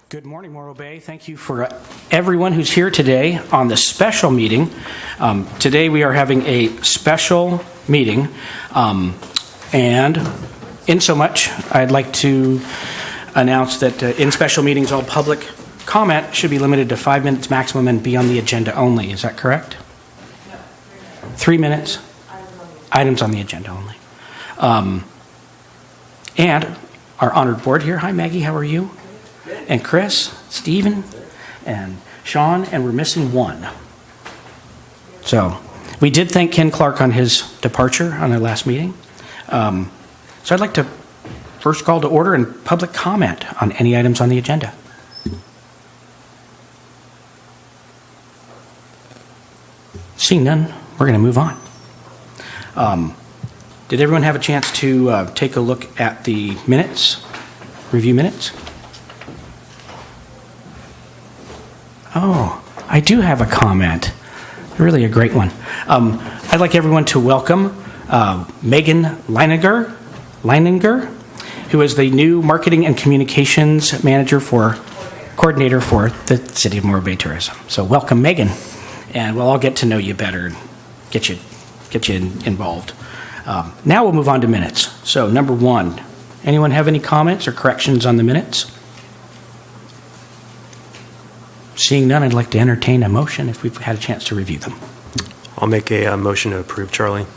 Good morning, Morro Bay. Thank you for everyone who's here today on the special meeting. Today we are having a special meeting, and in so much, I'd like to announce that in special meetings, all public comment should be limited to 5 minutes maximum and be on the agenda only. Is that correct? No, 3 minutes. Items on the agenda only. And our honored board here. Hi, Maggie. How are you? And Chris, Stephen, and Sean, and we're missing one. So we did thank Ken Clark on his departure on our last meeting. So I'd like to first call to order and public comment on any items on the agenda. Seeing none, we're going to move on. Did everyone have a chance to take a look at the minutes, review minutes? Oh, I do have a comment. Really a great one. I'd like everyone to welcome Megan Leininger, who is the new Marketing and Communications Coordinator for the City of Morro Bay Tourism. So welcome, Megan, and we'll all get to know you better and get you involved. Now we'll move on to minutes. So number one, anyone have any comments or corrections on the minutes? Seeing none, I'd like to entertain a motion if we've had a chance to review them. I'll make a motion to approve, Charlie.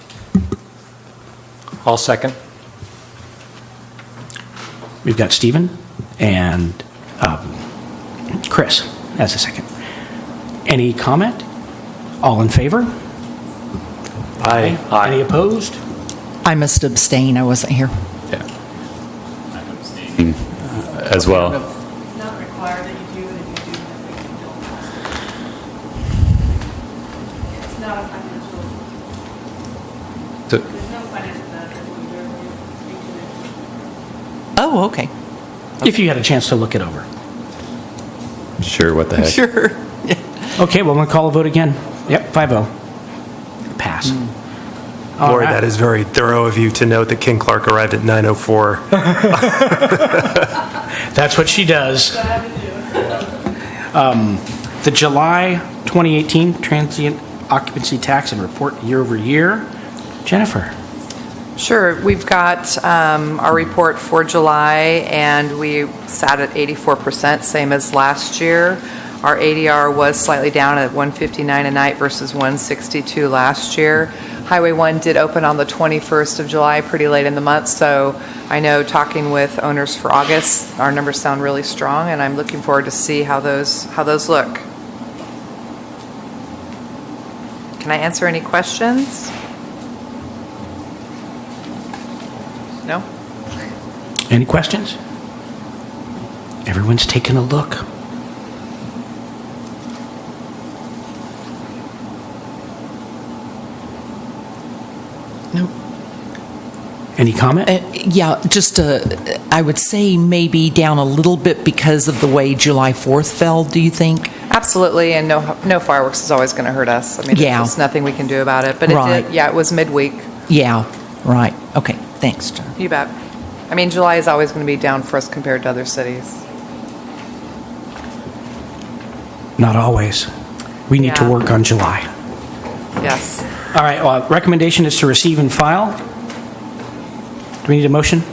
I'll second. We've got Stephen and Chris as a second. Any comment? All in favor? Aye. Any opposed? I must abstain. I wasn't here. Yeah. I'm abstaining as well. It's not required that you do it if you do, then you don't. It's not a financial, So, there's no financial benefit when you're Oh, okay. If you had a chance to look it over. sure, what the heck? Sure. Okay, well, I'm going to call a vote again. Yep, 5-0. Pass. All Lori, right. that is very thorough of you to note that Ken Clark arrived at 9:04. That's what she does. The July 2018 transient occupancy tax and report year over year. Jennifer. Sure. We've got our report for July, and we sat at 84%, same as last year. Our ADR was slightly down at $159 a night versus $162 last year. Highway 1 did open on the 21st of July, pretty late in the month, so I know talking with owners for August, our numbers sound really strong, and I'm looking forward to see how those look. Can I answer any questions? No? Any questions? Everyone's taking a look. No. Any comment? Yeah, just I would say maybe down a little bit because of the way July 4th fell, do you think? Absolutely, and no fireworks is always going to hurt us. I mean, Yeah. there's nothing we can do about it. But Right. it did, it was midweek. Yeah, right. Okay, thanks, John. You bet. I mean, July is always going to be down for us compared to other cities. Not always. We need to Yeah. work on July. Yes. All right, well, recommendation is to receive and file. Do we need a motion?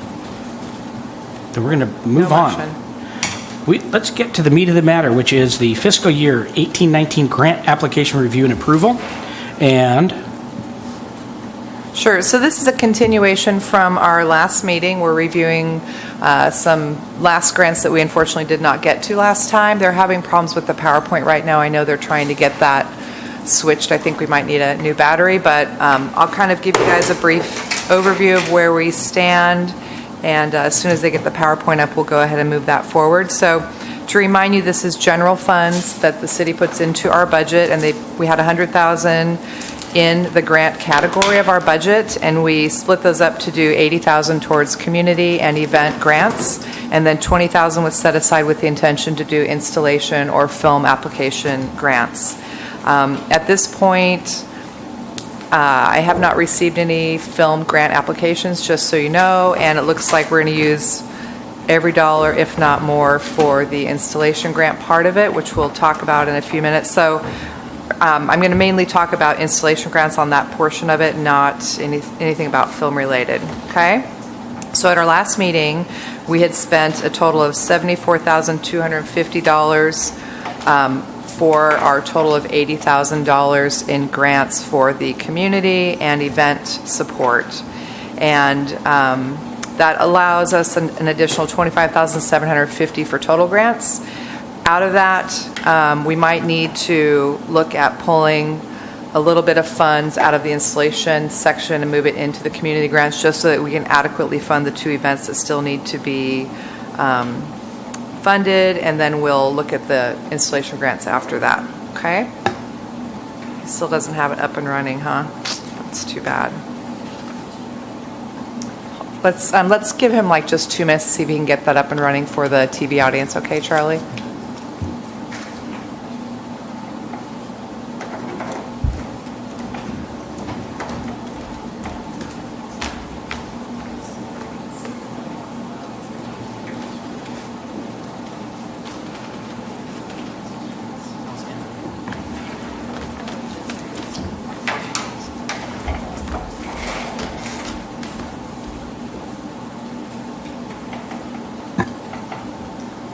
Then we're going to move No on. motion. Let's get to the meat of the matter, which is the fiscal year 18-19 grant application review and approval. And Sure. So this is a continuation from our last meeting. We're reviewing some last grants that we unfortunately did not get to last time. They're having problems with the PowerPoint right now. I know they're trying to get that switched. I think we might need a new battery, but I'll kind of give you guys a brief overview of where we stand, and as soon as they get the PowerPoint up, we'll go ahead and move that forward. So to remind you, this is general funds that the city puts into our budget, and we had $100,000 in the grant category of our budget, and we split those up to do $80,000 towards community and event grants, and then $20,000 was set aside with the intention to do installation or film application grants. At this point, I have not received any film grant applications, just so you know, and it looks like we're going to use every dollar, if not more, for the installation grant part of it, which we'll talk about in a few minutes. So I'm going to mainly talk about installation grants on that portion of it, not anything about film related, okay? So at our last meeting, we had spent a total of $74,250 for our total of $80,000 in grants for the community and event support. And that allows us an additional $25,750 for total grants. Out of that, we might need to look at pulling a little bit of funds out of the installation section and move it into the community grants just so that we can adequately fund the two events that still need to be funded, and then we'll look at the installation grants after that, okay? Still doesn't have it up and running, huh? That's too bad. Let's give him like just 2 minutes to see if he can get that up and running for the TV audience, okay, Charlie?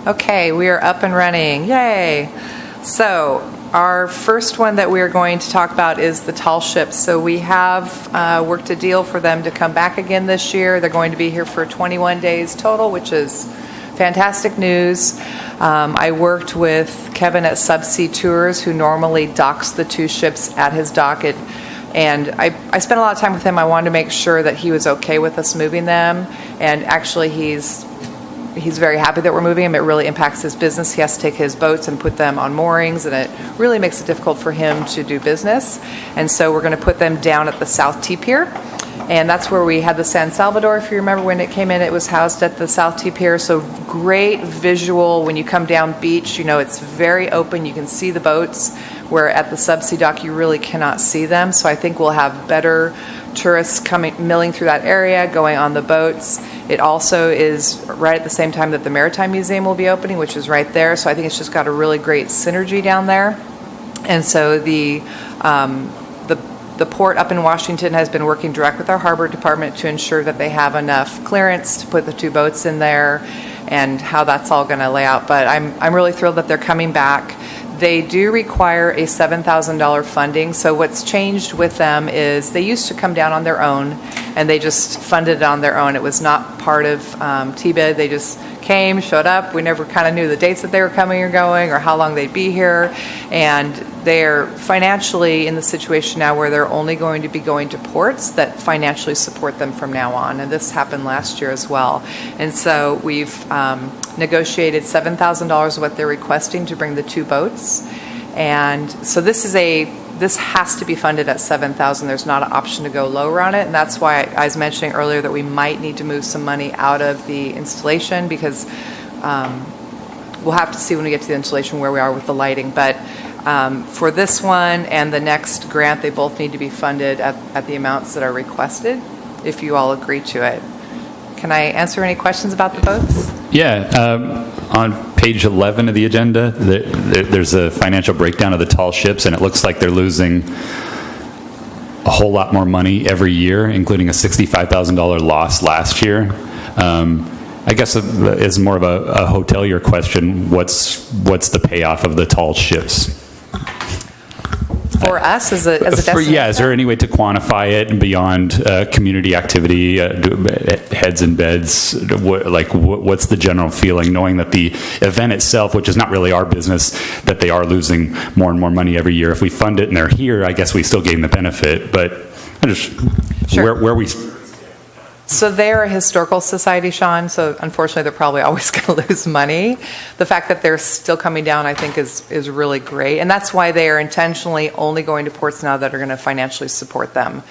Okay, we are up and running. Yay! So our first one that we are going to talk about is the tall ships. So we have worked a deal for them to come back again this year. They're going to be here for 21 days total, which is fantastic news. I worked with Kevin at Subsea Tours, who normally docks the two ships at his dock. And I spent a lot of time with him. I wanted to make sure that he was okay with us moving them. And actually, he's very happy that we're moving him. It really impacts his business. He has to take his boats and put them on moorings, and it really makes it difficult for him to do business. And so we're going to put them down at the South T Pier. And that's where we had the San Salvador. If you remember when it came in, it was housed at the South T Pier. So great visual when you come down beach. You know, it's very open. You can see the boats, where at the subsea dock, you really cannot see them. So I think we'll have better tourists milling through that area, going on the boats. It also is right at the same time that the Maritime Museum will be opening, which is right there. So I think it's just got a really great synergy down there. And so the port up in Washington has been working direct with our harbor department to ensure that they have enough clearance to put the two boats in there, and how that's all going to lay out. But I'm really thrilled that they're coming back. They do require a $7,000 funding. So what's changed with them is they used to come down on their own, and they just funded it on their own. It was not part of TBID. They just came, showed up. We never kind of knew the dates that they were coming or going, or how long they'd be here. And they're financially in the situation now where they're only going to be going to ports that financially support them from now on. And this happened last year as well. And so we've negotiated $7,000 what they're requesting to bring the two boats. And so this has to be funded at $7,000. There's not an option to go lower on it, and that's why I was mentioning earlier that we might need to move some money out of the installation, because we'll have to see when we get to the installation where we are with the lighting. But for this one and the next grant, they both need to be funded at the amounts that are requested, if you all agree to it. Can I answer any questions about the boats? Yeah, on page 11 of the agenda, there's a financial breakdown of the tall ships, and it looks like they're losing a whole lot more money every year, including a $65,000 loss last year. I guess it's more of a hotelier question. What's the payoff of the tall ships? For us as a destination? Yeah, is there any way to quantify it beyond community activity, heads and beds? What's the general feeling, knowing that the event itself, which is not really our business, that they are losing more and more money every year? If we fund it and they're here, I guess we still gain the benefit. But I just Sure. where we. So they're a historical society, Sean, so unfortunately they're probably always going to lose money. The fact that they're still coming down, I think, is really great. And that's why they are intentionally only going to ports now that are going to financially support them.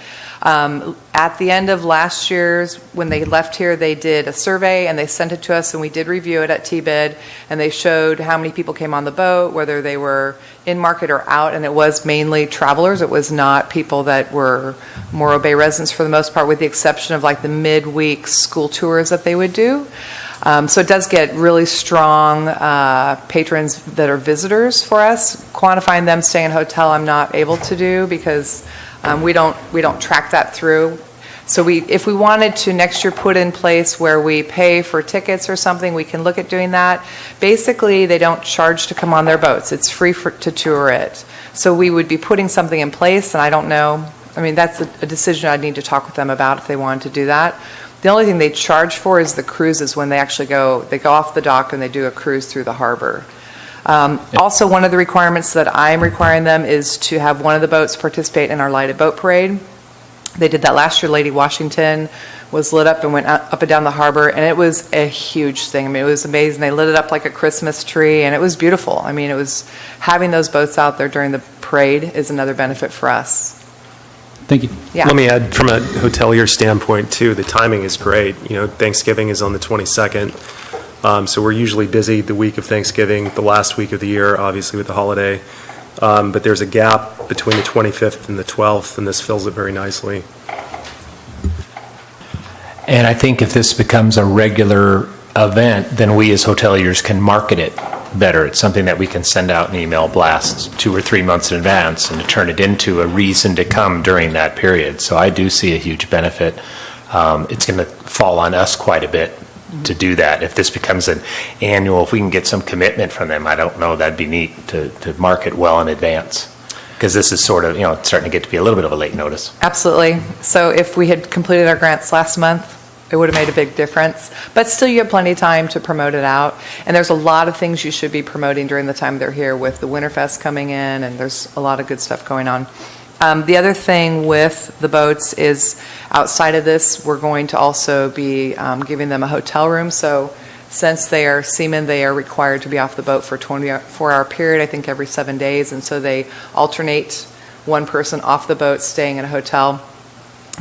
At the end of last year's, when they left here, they did a survey and they sent it to us, and we did review it at TBID, and they showed how many people came on the boat, whether they were in market or out, and it was mainly travelers. It was not people that were Morro Bay residents for the most part, with the exception of like the midweek school tours that they would do. So it does get really strong patrons that are visitors for us. Quantifying them staying in a hotel, I'm not able to do because we don't track that through. So if we wanted to next year put in place where we pay for tickets or something, we can look at doing that. Basically, they don't charge to come on their boats. It's free to tour it. So we would be putting something in place, and I don't know. I mean, that's a decision I'd need to talk with them about if they wanted to do that. The only thing they charge for is the cruises when they actually go off the dock and they do a cruise through the harbor. Also, one of the requirements that I'm requiring them is to have one of the boats participate in our lighted boat parade. They did that last year. Lady Washington was lit up and went up and down the harbor, and it was a huge thing. I mean, it was amazing. They lit it up like a Christmas tree, and it was beautiful. I mean, it was having those boats out there during the parade is another benefit for us. Thank you. Yeah. Let me add, from a hotelier standpoint, too, the timing is great. Thanksgiving is on the 22nd, so we're usually busy the week of Thanksgiving, the last week of the year, obviously, with the holiday. But there's a gap between the 25th and the 12th, and this fills it very nicely. And I think if this becomes a regular event, then we as hoteliers can market it better. It's something that we can send out an email blast 2 or 3 months in advance and to turn it into a reason to come during that period. So I do see a huge benefit. It's going to fall on us quite a bit to do that. If this becomes an annual, if we can get some commitment from them, I don't know, that'd be neat to market well in advance. Because this is sort of, it's starting to get to be a little bit of a late notice. Absolutely. So if we had completed our grants last month, it would have made a big difference. But still, you have plenty of time to promote it out. And there's a lot of things you should be promoting during the time they're here with the Winterfest coming in, and there's a lot of good stuff going on. The other thing with the boats is outside of this, we're going to also be giving them a hotel room. So since they are seamen, they are required to be off the boat for a 24-hour period, I think every 7 days. And so they alternate one person off the boat staying in a hotel.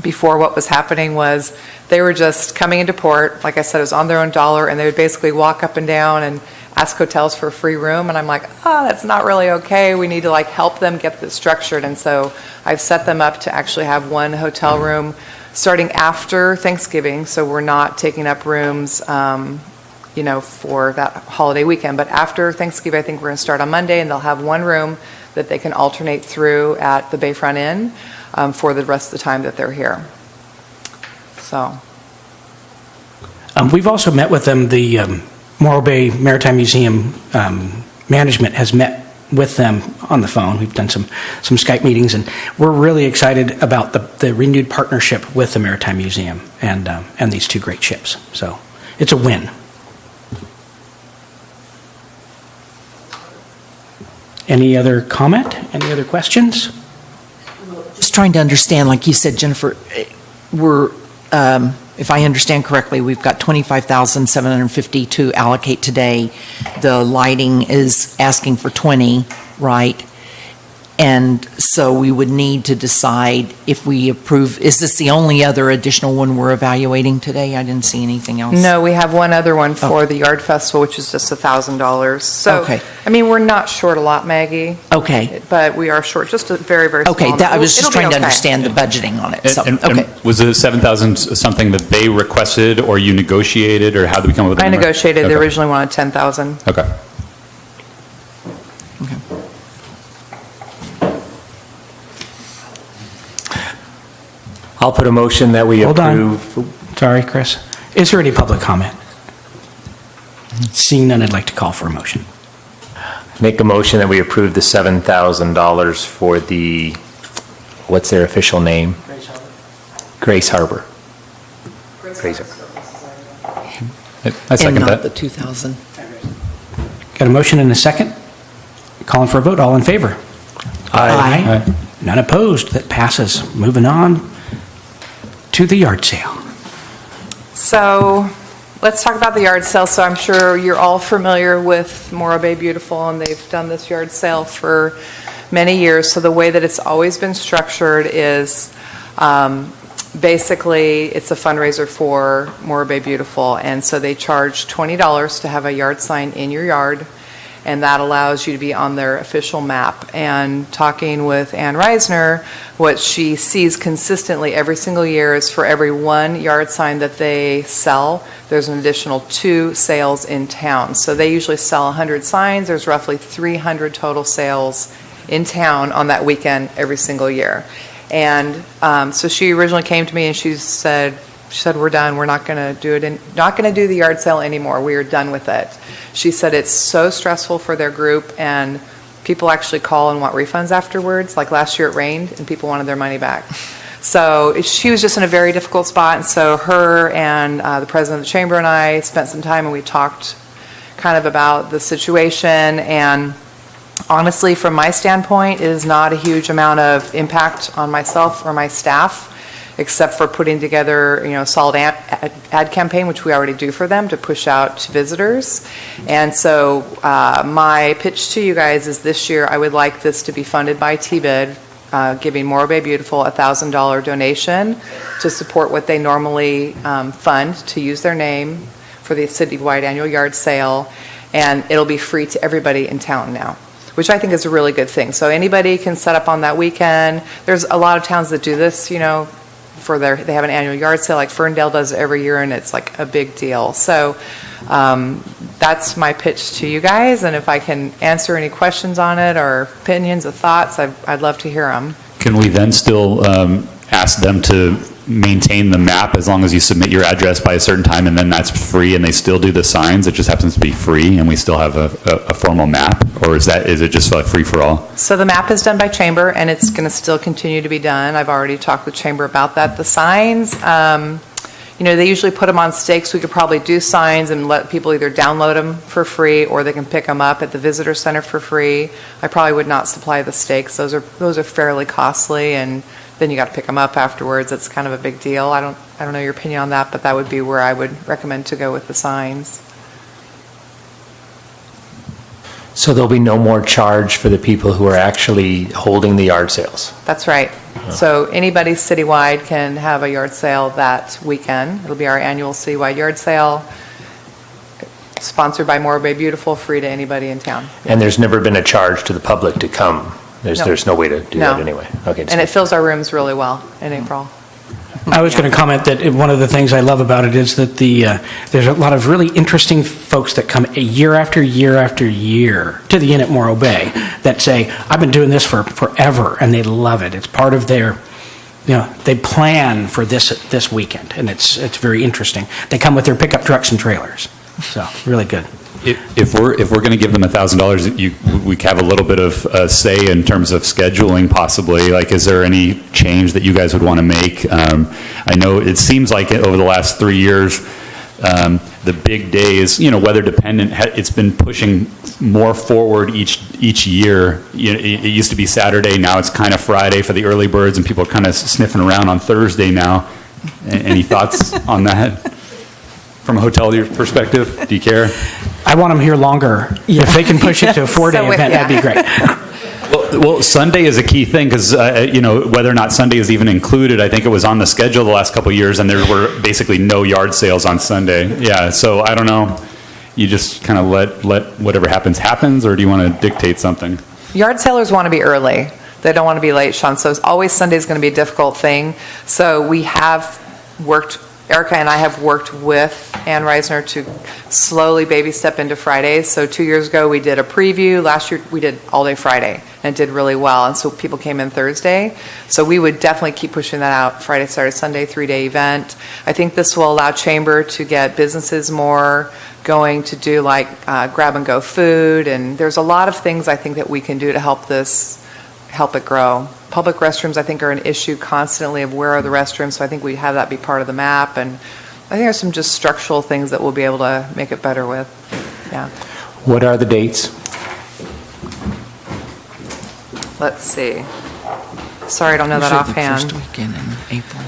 Before, what was happening was they were just coming into port, like I said, it was on their own dollar, and they would basically walk up and down and ask hotels for a free room. And I'm like, that's not really okay. We need to help them get this structured. And so I've set them up to actually have one hotel room starting after Thanksgiving. So we're not taking up rooms, for that holiday weekend. But after Thanksgiving, I think we're going to start on Monday, and they'll have one room that they can alternate through at the Bayfront Inn for the rest of the time that they're here. So. We've also met with them. The Morro Bay Maritime Museum management has met with them on the phone. We've done some Skype meetings, and we're really excited about the renewed partnership with the Maritime Museum and these two great ships. So it's a win. Any other comment? Any other questions? Just trying to understand, like you said, Jennifer, if I understand correctly, we've got $25,750 to allocate today. The lighting is asking for 20, right? And so we would need to decide if we approve. Is this the only other additional one we're evaluating today? I didn't see anything else. No, we have one other one for the Yard Festival, which is just $1,000. So, Okay. I mean, we're not short a lot, Maggie. Okay. But we are short, just a very, very small Okay, amount. I was just It'll be trying to okay. understand the budgeting on it. So, And okay. was the 7,000 something that they requested or you negotiated, or how did we come up with the I number? negotiated. They Okay. originally wanted 10,000. Okay. I'll put a motion that we Hold on. approve. Sorry, Chris. Is there any public comment? Seeing none, I'd like to call for a motion. Make a motion that we approve the $7,000 for the, what's their official name? Grace Harbor. Grace Harbor. I second And not that. the 2,000. Got a motion and a second? Calling for a vote. All in favor? Aye. Aye. None opposed. That passes. Moving on to the yard sale. So let's talk about the yard sale. So I'm sure you're all familiar with Morro Bay Beautiful, and they've done this yard sale for many years. So the way that it's always been structured is basically it's a fundraiser for Morro Bay Beautiful. And so they charge $20 to have a yard sign in your yard. and that allows you to be on their official map. And talking with Ann Reisner, what she sees consistently every single year is for every one yard sign that they sell, there's an additional 2 sales in town. So they usually sell 100 signs. There's roughly 300 total sales in town on that weekend every single year. And so she originally came to me and she said, we're done. We're not going to do it. Not going to do the yard sale anymore. We are done with it. She said it's so stressful for their group, and people actually call and want refunds afterwards. Like last year it rained and people wanted their money back. So she was just in a very difficult spot. And so her and the president of the chamber and I spent some time and we talked kind of about the situation. And honestly, from my standpoint, it is not a huge amount of impact on myself or my staff, except for putting together, a solid ad campaign, which we already do for them, to push out to visitors. And so my pitch to you guys is this year I would like this to be funded by TBID, giving Morro Bay Beautiful a $1,000 donation to support what they normally fund to use their name for the citywide annual yard sale. And it'll be free to everybody in town now, which I think is a really good thing. So anybody can set up on that weekend. There's a lot of towns that do this, they have an annual yard sale, like Ferndale does it every year, and it's like a big deal. So that's my pitch to you guys, and if I can answer any questions on it or opinions or thoughts, I'd love to hear them. Can we then still ask them to maintain the map as long as you submit your address by a certain time, and then that's free, and they still do the signs? It just happens to be free, and we still have a formal map, or is it just like free for all? So the map is done by Chamber, and it's going to still continue to be done. I've already talked with Chamber about that. The signs, they usually put them on stakes. We could probably do signs and let people either download them for free, or they can pick them up at the visitor center for free. I probably would not supply the stakes. Those are fairly costly, and then you got to pick them up afterwards. It's kind of a big deal. I don't know your opinion on that, but that would be where I would recommend to go with the signs. So there'll be no more charge for the people who are actually holding the yard sales? That's right. So anybody citywide can have a yard sale that weekend. It'll be our annual citywide yard sale, sponsored by Morro Bay Beautiful, free to anybody in town. And there's never been a charge to the public to come? No. There's no way to do No. that anyway? Okay. And it fills our rooms really well in April. I was going to comment that one of the things I love about it is that there's a lot of really interesting folks that come year after year after year to the Inn at Morro Bay that say, I've been doing this for forever, and they love it. It's part of their, they plan for this weekend, and it's very interesting. They come with their pickup trucks and trailers, so really good. If we're going to give them $1,000, we have a little bit of say in terms of scheduling, possibly. Like, is there any change that you guys would want to make? I know it seems like over the last 3 years, the big days, weather dependent, it's been pushing more forward each year. It used to be Saturday, now it's kind of Friday for the early birds, and people are kind of sniffing around on Thursday now. Any thoughts on that? From a hotelier perspective, do you care? I want them here longer. If they can push it to a 4-day event, that'd be great. Well, Sunday is a key thing because, whether or not Sunday is even included, I think it was on the schedule the last couple of years, and there were basically no yard sales on Sunday. Yeah, so I don't know. You just kind of let whatever happens, or do you want to dictate something? Yard salers want to be early. They don't want to be late, Sean. So always Sunday is going to be a difficult thing. So we have worked, Erica and I have worked with Ann Reisner to slowly baby step into Fridays. So 2 years ago we did a preview. Last year we did all day Friday, and it did really well. And so people came in Thursday. So we would definitely keep pushing that out. Friday, Saturday, Sunday, 3-day event. I think this will allow Chamber to get businesses more going to do like grab and go food. And there's a lot of things I think that we can do to help it grow. Public restrooms, I think, are an issue constantly of where are the restrooms, so I think we have that be part of the map, and I think there's some just structural things that we'll be able to make it better with. Yeah. What are the dates? Let's see. Sorry, I don't know that offhand. First weekend in April.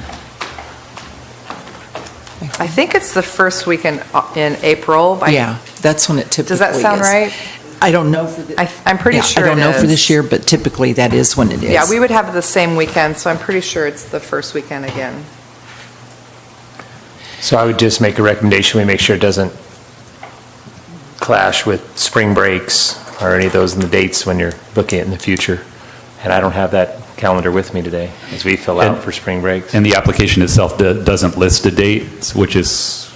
I think it's the first weekend in April. Yeah, that's when it typically is. Does that sound right? I don't know for I'm pretty sure I don't it know for is. this year, but typically that is when it is. Yeah, we would have the same weekend, so I'm pretty sure it's the first weekend again. So I would just make a recommendation, we make sure it doesn't clash with spring breaks Are any of those in the dates when you're looking at in the future? And I don't have that calendar with me today as we fill out for spring breaks. And the application itself doesn't list a date, which is,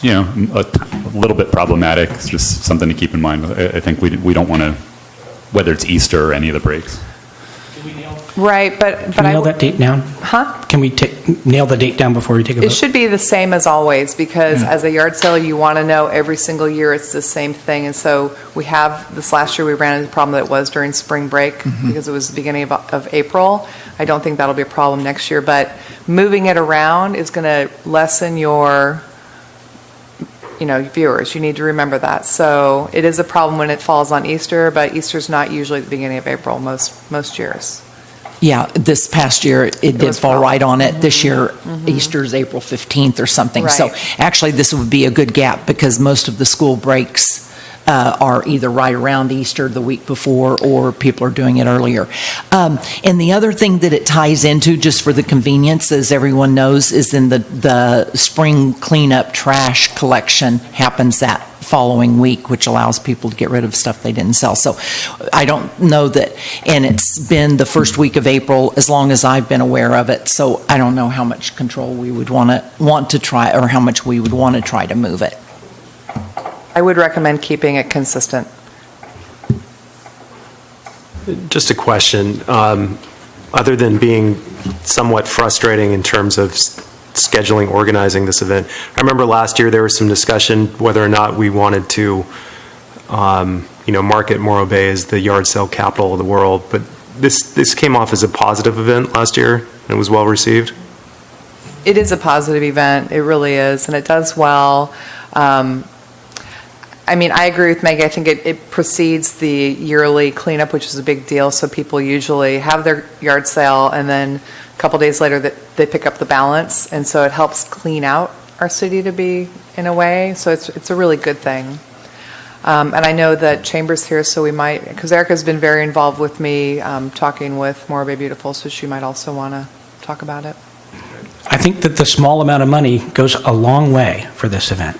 a little bit problematic. It's just something to keep in mind. I think we don't want to, whether it's Easter or any of the breaks. Right, but Can we nail that date down? Huh? Can we nail the date down before we take a vote? It should be the same as always, because as a yard sale, you want to know every single year it's the same thing. And so we have, this last year, we ran into the problem that it was during spring break, because it was the beginning of April. I don't think that'll be a problem next year, but moving it around is going to lessen your, viewers. You need to remember that. So it is a problem when it falls on Easter, but Easter's not usually the beginning of April most years. Yeah, this past year, it did was fall probably- right on it. This year, Easter's April 15th or something. So Right. actually, this would be a good gap because most of the school breaks are either right around Easter, the week before, or people are doing it earlier. And the other thing that it ties into, just for the convenience, as everyone knows, is in the spring cleanup trash collection happens that following week, which allows people to get rid of stuff they didn't sell. So I don't know that, and it's been the first week of April as long as I've been aware of it, so I don't know how much control we would want to try, or how much we would want to try to move it. I would recommend keeping it consistent. Just a question, other than being somewhat frustrating in terms of scheduling, organizing this event, I remember last year there was some discussion whether or not we wanted to, market Morro Bay as the yard sale capital of the world, but this came off as a positive event last year, and it was well received. It is a positive event, it really is, and it does well. I agree with Maggie. I think it precedes the yearly cleanup, which is a big deal. So people usually have their yard sale, and then a couple days later they pick up the balance, and so it helps clean out our city to be in a way. So it's a really good thing. And I know that Chamber's here, so we might, because Erica's been very involved with me talking with Morro Bay Beautiful, so she might also want to talk about it. I think that the small amount of money goes a long way for this event.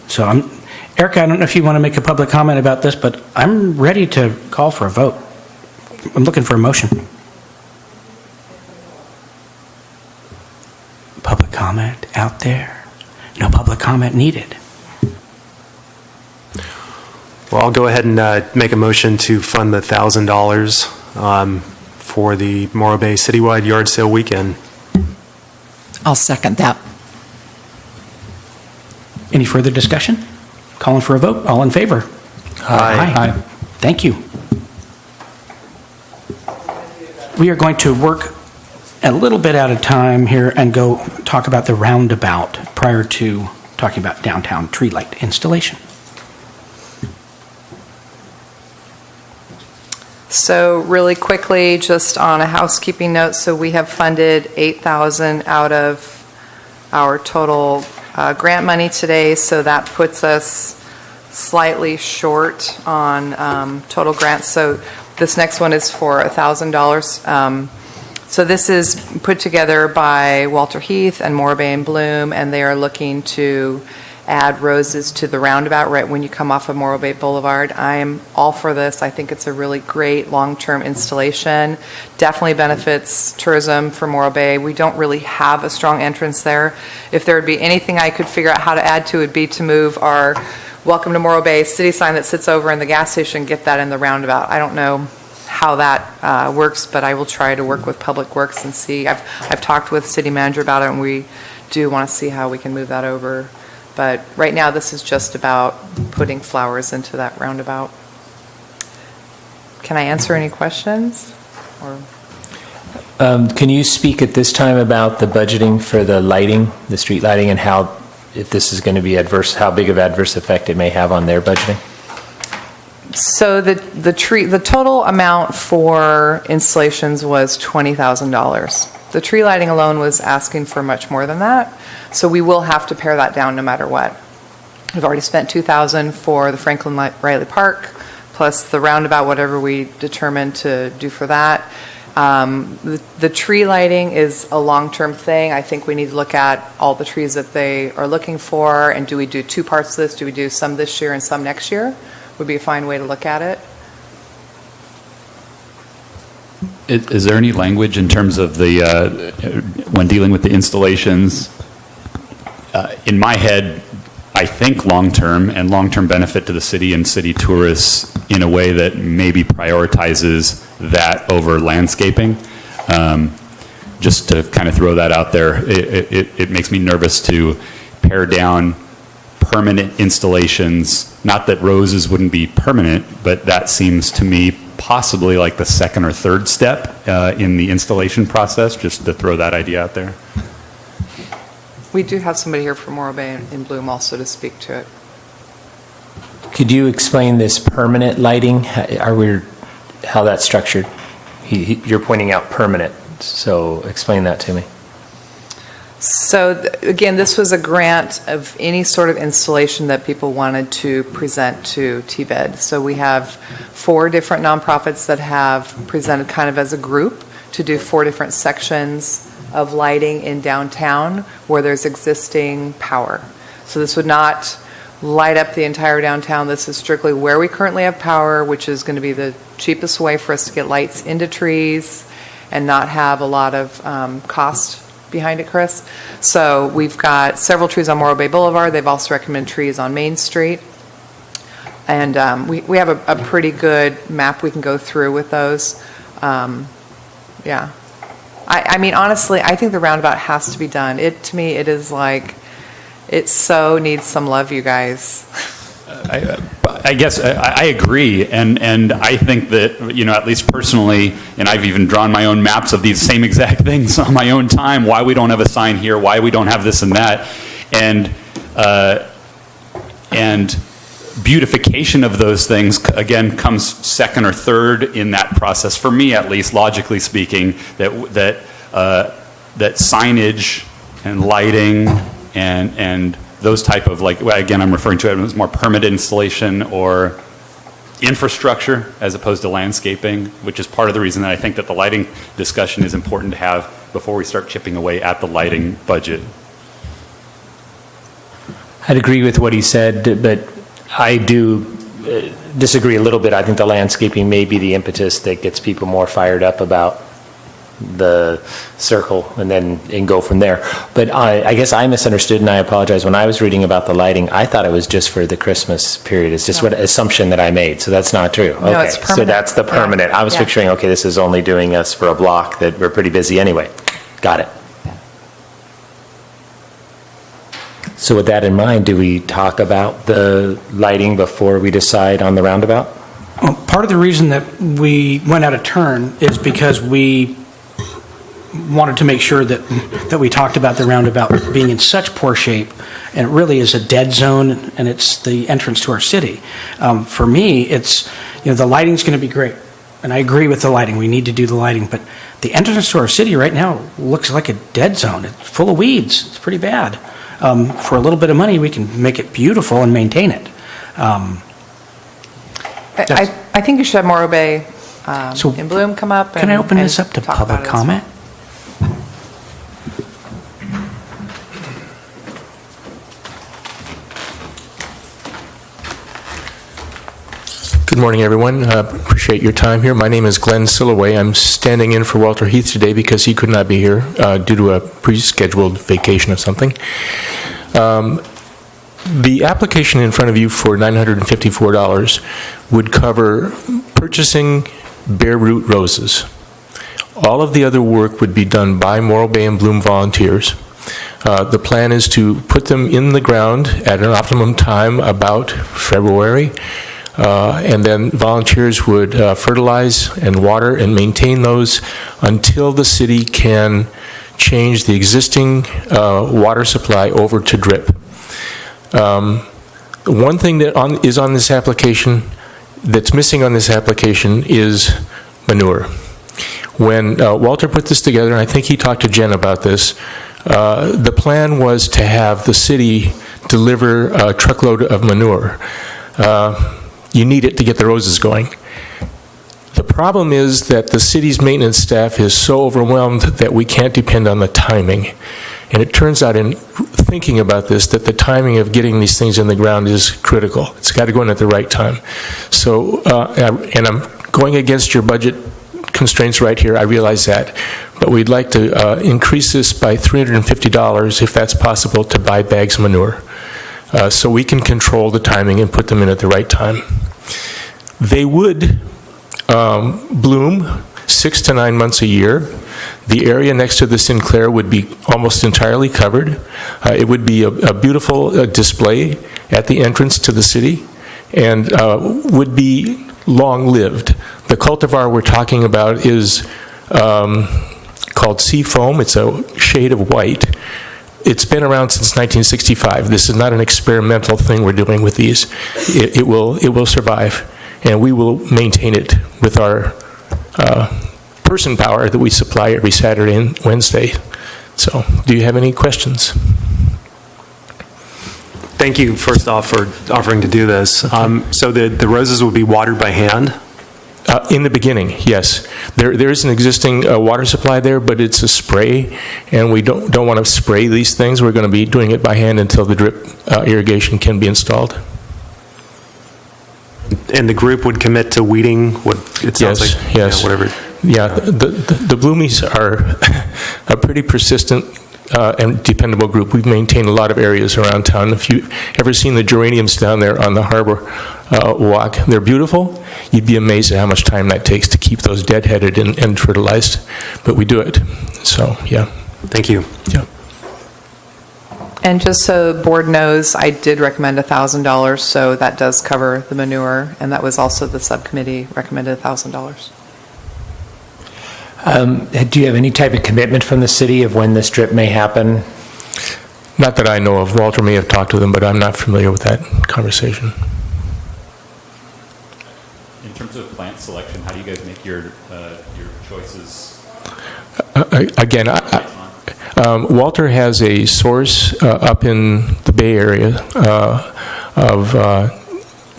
So Erica, I don't know if you want to make a public comment about this, but I'm ready to call for a vote. I'm looking for a motion. Public comment out there? No public comment needed. Well, I'll go ahead and make a motion to fund the $1,000 for the Morro Bay Citywide Yard Sale Weekend. I'll second that. Any further discussion? Calling for a vote. All in favor? Aye. Thank you. We are going to work a little bit out of time here and go talk about the roundabout prior to talking about downtown tree light installation. So really quickly, just on a housekeeping note, so we have funded $8,000 out of our total grant money today, so that puts us slightly short on total grants. So this next one is for $1,000. So this is put together by Walter Heath and Morro Bay and Bloom, and they are looking to add roses to the roundabout right when you come off of Morro Bay Boulevard. I am all for this. I think it's a really great long-term installation. Definitely benefits tourism for Morro Bay. We don't really have a strong entrance there. If there would be anything I could figure out how to add to, it would be to move our Welcome to Morro Bay city sign that sits over in the gas station, get that in the roundabout. I don't know how that works, but I will try to work with Public Works and see. I've talked with city manager about it, and we do want to see how we can move that over. But right now, this is just about putting flowers into that roundabout. Can I answer any questions? Or Can you speak at this time about the budgeting for the lighting, the street lighting, and how, if this is going to be adverse, how big of adverse effect it may have on their budgeting? So the total amount for installations was $20,000. The tree lighting alone was asking for much more than that, so we will have to pare that down no matter what. We've already spent $2,000 for the Franklin Riley Park, plus the roundabout, whatever we determined to do for that. The tree lighting is a long-term thing. I think we need to look at all the trees that they are looking for, and do we do two parts of this? Do we do some this year and some next year? Would be a fine way to look at it. Is there any language in terms of the, when dealing with the installations? In my head, I think long-term and long-term benefit to the city and city tourists in a way that maybe prioritizes that over landscaping. Just to kind of throw that out there, it makes me nervous to pare down permanent installations. Not that roses wouldn't be permanent, but that seems to me possibly like the second or third step in the installation process, just to throw that idea out there. We do have somebody here from Morro Bay in Bloom also to speak to it. Could you explain this permanent lighting? How that's structured? You're pointing out permanent, so explain that to me. So again, this was a grant of any sort of installation that people wanted to present to TBED. So we have 4 different nonprofits that have presented kind of as a group to do 4 different sections of lighting in downtown where there's existing power. So this would not light up the entire downtown. This is strictly where we currently have power, which is going to be the cheapest way for us to get lights into trees and not have a lot of cost behind it, Chris. So we've got several trees on Morro Bay Boulevard. They've also recommended trees on Main Street. And we have a pretty good map we can go through with those. Yeah. I mean, honestly, I think the roundabout has to be done. To me, it is like, it so needs some love, you guys. I guess I agree, and I think that, at least personally, and I've even drawn my own maps of these same exact things on my own time, why we don't have a sign here, why we don't have this and that, and beautification of those things, again, comes second or third in that process, for me at least, logically speaking, that signage and lighting and those type of, again, I'm referring to it as more permanent installation or infrastructure as opposed to landscaping, which is part of the reason that I think that the lighting discussion is important to have before we start chipping away at the lighting budget. I'd agree with what he said, but I do disagree a little bit. I think the landscaping may be the impetus that gets people more fired up about the circle and go from there. But I guess I misunderstood, and I apologize. When I was reading about the lighting, I thought it was just for the Christmas period. It's just what assumption that I made. So that's not true. No, okay. it's permanent. So that's the permanent. Yeah. I was Yeah. picturing, okay, this is only doing us for a block that we're pretty busy anyway. Got it. So with that in mind, do we talk about the lighting before we decide on the roundabout? Well, part of the reason that we went out of turn is because we wanted to make sure that we talked about the roundabout being in such poor shape, and it really is a dead zone, and it's the entrance to our city. For me, it's, the lighting's going to be great, and I agree with the lighting. We need to do the lighting, but the entrance to our city right now looks like a dead zone. It's full of weeds. It's pretty bad. For a little bit of money, we can make it beautiful and maintain it. I think you should have Morro Bay So in Bloom come up. Can I open this and up to talk public about it as well. comment? Good morning, everyone. Appreciate your time here. My name is Glenn Silloway. I'm standing in for Walter Heath today because he could not be here due to a pre-scheduled vacation of something. The application in front of you for $954 would cover purchasing bare root roses. All of the other work would be done by Morro Bay and Bloom volunteers. The plan is to put them in the ground at an optimum time about February. And then volunteers would fertilize and water and maintain those until the city can change the existing water supply over to drip. One thing that is on this application, that's missing on this application, is manure. When Walter put this together, and I think he talked to Jen about this, the plan was to have the city deliver a truckload of manure. You need it to get the roses going. The problem is that the city's maintenance staff is so overwhelmed that we can't depend on the timing. And it turns out, in thinking about this, that the timing of getting these things in the ground is critical. It's got to go in at the right time. So, and I'm going against your budget constraints right here, I realize that. But we'd like to increase this by $350, if that's possible, to buy bags of manure. So we can control the timing and put them in at the right time. They would bloom 6 to 9 months a year. The area next to the Sinclair would be almost entirely covered. It would be a beautiful display at the entrance to the city, and would be long-lived. The cultivar we're talking about is called Seafoam. It's a shade of white. It's been around since 1965. This is not an experimental thing we're doing with these. It will survive, and we will maintain it with our person power that we supply every Saturday and Wednesday. So, do you have any questions? Thank you, first off, for offering to do this. So the roses will be watered by hand? In the beginning, yes. There is an existing water supply there, but it's a spray, and we don't want to spray these things. We're going to be doing it by hand until the drip irrigation can be installed. And the group would commit to weeding what it sounds Yes, like? yes. Yeah, whatever. Yeah, the bloomies are a pretty persistent and dependable group. We've maintained a lot of areas around town. If you've ever seen the geraniums down there on the harbor walk, they're beautiful. You'd be amazed at how much time that takes to keep those deadheaded and fertilized. But we do it. So, yeah. Thank you. Yeah. And just so the board knows, I did recommend $1,000, so that does cover the manure, and that was also the subcommittee recommended $1,000. Do you have any type of commitment from the city of when this trip may happen? Not that I know of. Walter may have talked to them, but I'm not familiar with that conversation. In terms of plant selection, how do you guys make your choices? Again, Walter has a source up in the Bay Area of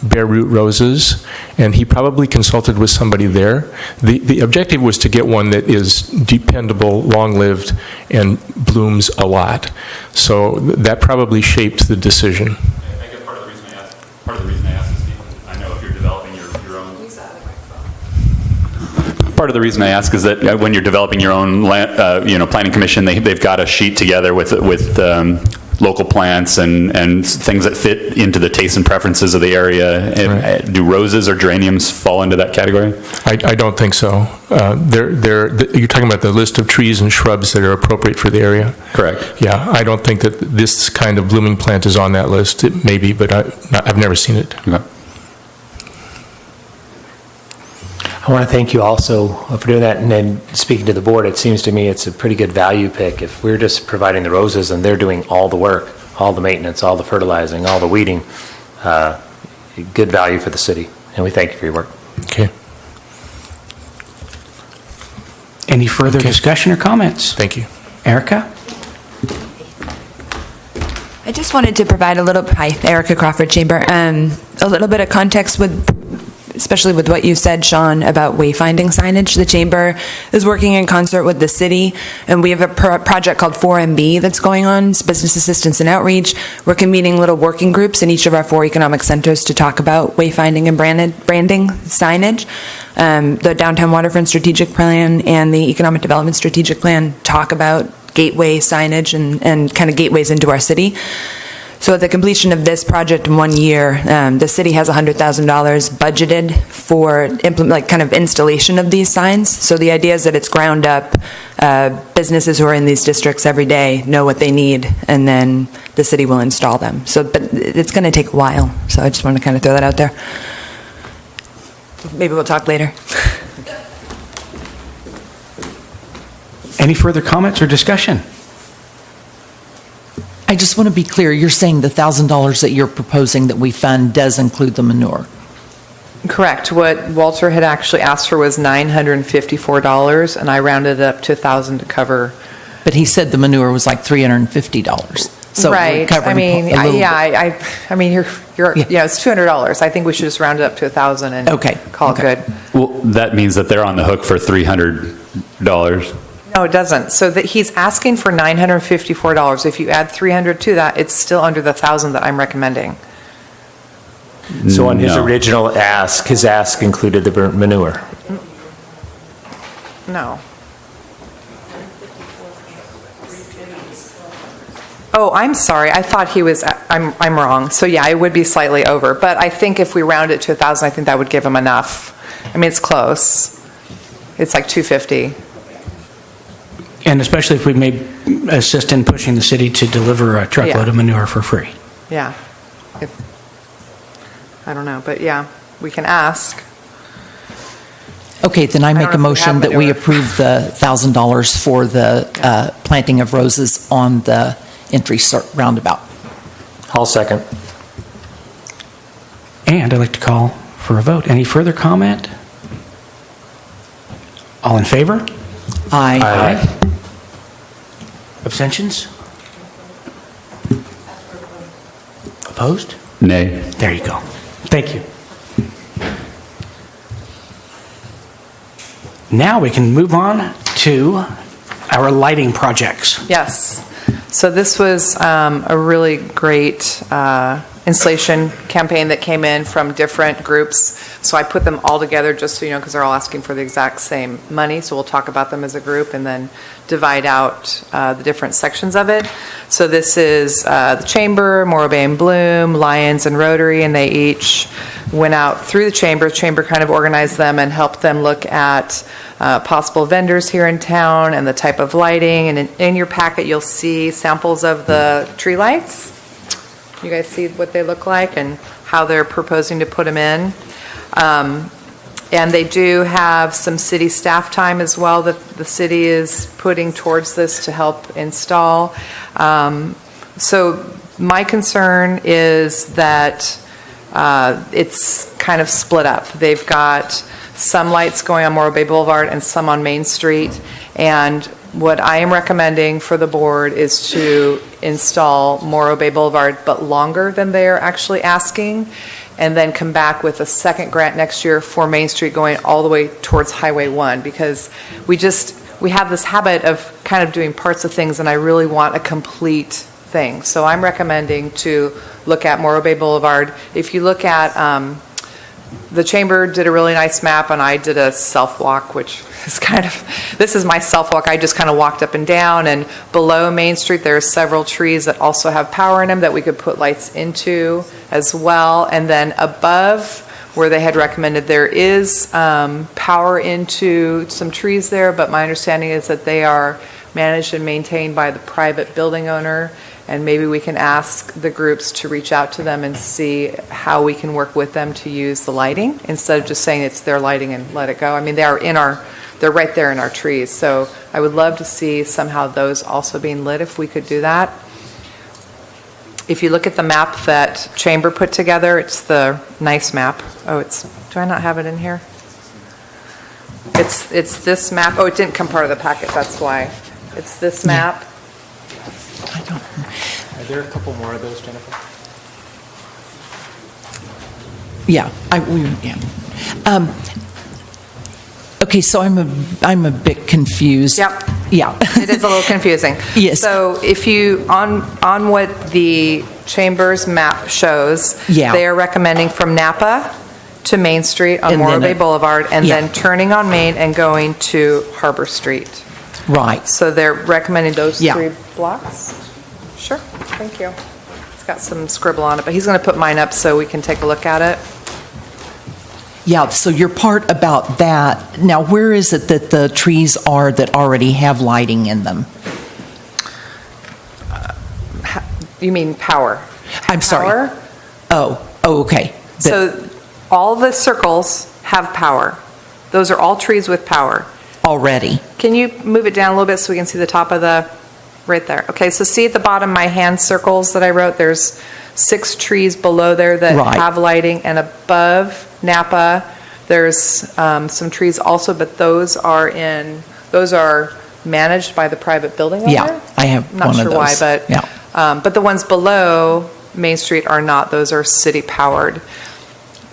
bare root roses, and he probably consulted with somebody there. The objective was to get one that is dependable, long-lived, and blooms a lot. So that probably shaped the decision. I guess part of the reason I asked is, Steve, I know if you're developing your own. Part of the reason I ask is that when you're developing your own, planning commission, they've got a sheet together with local plants and things that fit into the tastes and preferences of the area. Right. Do roses or geraniums fall into that category? I don't think so. You're talking about the list of trees and shrubs that are appropriate for the area? Correct. Yeah, I don't think that this kind of blooming plant is on that list. It may be, but I've never seen it. Okay. I want to thank you also for doing that, and then speaking to the board, it seems to me it's a pretty good value pick. If we're just providing the roses and they're doing all the work, all the maintenance, all the fertilizing, all the weeding, good value for the city, and we thank you for your work. Okay, Any further discussion or comments? thank you. Erica? I just wanted to provide Erica Crawford Chamber, a little bit of context especially with what you said, Sean, about wayfinding signage. The Chamber is working in concert with the city, and we have a project called 4MB that's going on. It's Business Assistance and Outreach. We're convening little working groups in each of our 4 economic centers to talk about wayfinding and branding signage. The Downtown Waterfront Strategic Plan and the Economic Development Strategic Plan talk about gateway signage and kind of gateways into our city. So at the completion of this project in 1 year, the city has $100,000 budgeted for installation of these signs. So the idea is that it's ground up. Businesses who are in these districts every day know what they need, and then the city will install them. But it's going to take a while. So I just want to kind of throw that out there. Maybe we'll talk later. Any further comments or discussion? I just want to be clear, you're saying the $1,000 that you're proposing that we fund does include the manure? Correct. What Walter had actually asked for was $954, and I rounded it up to $1,000 to cover. But he said the manure was like $350. So we're Right. covering a little bit. It's $200. I think we should just round it up to $1,000 and call it good. Well, that means that they're on the hook for $300. No, it doesn't. So that he's asking for $954. If you add $300 to that, it's still under the $1,000 that I'm recommending. So on his No. original ask, his ask included the burnt manure. No. Oh, I'm sorry. I thought he was, I'm wrong. So yeah, it would be slightly over. But I think if we round it to 1,000, I think that would give him enough. I mean, it's close. It's like 250. And especially if we may assist in pushing the city to deliver a truckload Yeah. of manure for free. Yeah. I don't know, but yeah, we can ask. Okay, then I don't make know a if we motion have that we manure. approve the $1,000 for the planting of roses on the entry roundabout. I'll second. And I'd like to call for a vote. Any further comment? All in favor? Aye. Abstentions? Opposed? Nay. There you go. Thank you. Now we can move on to our lighting projects. Yes. So this was a really great installation campaign that came in from different groups. So I put them all together just so you know, because they're all asking for the exact same money. So we'll talk about them as a group and then divide out the different sections of it. So this is the Chamber, Morro Bay and Bloom, Lions and Rotary, and they each went out through the Chamber. Chamber kind of organized them and helped them look at possible vendors here in town and the type of lighting. And in your packet, you'll see samples of the tree lights. You guys see what they look like and how they're proposing to put them in. And they do have some city staff time as well that the city is putting towards this to help install. So my concern is that it's kind of split up. They've got some lights going on Morro Bay Boulevard and some on Main Street. And what I am recommending for the board is to install Morro Bay Boulevard, but longer than they're actually asking, and then come back with a second grant next year for Main Street going all the way towards Highway 1, because we have this habit of kind of doing parts of things, and I really want a complete thing. So I'm recommending to look at Morro Bay Boulevard. If you look at the Chamber did a really nice map, and I did a self-walk, which is this is my self-walk. I just kind of walked up and down, and below Main Street, there are several trees that also have power in them that we could put lights into as well. And then above, where they had recommended, there is power into some trees there, but my understanding is that they are managed and maintained by the private building owner. And maybe we can ask the groups to reach out to them and see how we can work with them to use the lighting instead of just saying it's their lighting and let it go. I mean, they're right there in our trees. So I would love to see somehow those also being lit if we could do that. If you look at the map that Chamber put together, it's the nice map. Oh, do I not have it in here? It's this map. Oh, it didn't come part of the packet, that's why. It's this map. I don't. Are there a couple more of those, Jennifer? Yeah. Okay, so I'm a bit confused. Yep. Yeah. It is a little confusing. Yes. So if you, on what the Chamber's map shows, Yeah. they are recommending from Napa to Main Street on And Morro then Bay Boulevard, and yeah. then turning on Main and going to Harbor Street. Right. So they're recommending those Yeah. 3 blocks? Sure, thank you. It's got some scribble on it, but he's going to put mine up so we can take a look at it. Yeah, so your part about that, now where is it that the trees are that already have lighting in them? You mean power? I'm sorry. Power? Oh, okay. So all the circles have power. Those are all trees with power. Already. Can you move it down a little bit so we can see the top of right there? Okay, so see at the bottom, my hand circles that I wrote, there's 6 trees below there that Right. have lighting, and above Napa, there's some trees also, but those are managed by the private building owner? Yeah, I have Not one of sure those. why, but, Yeah. but the ones below Main Street are not, those are city powered.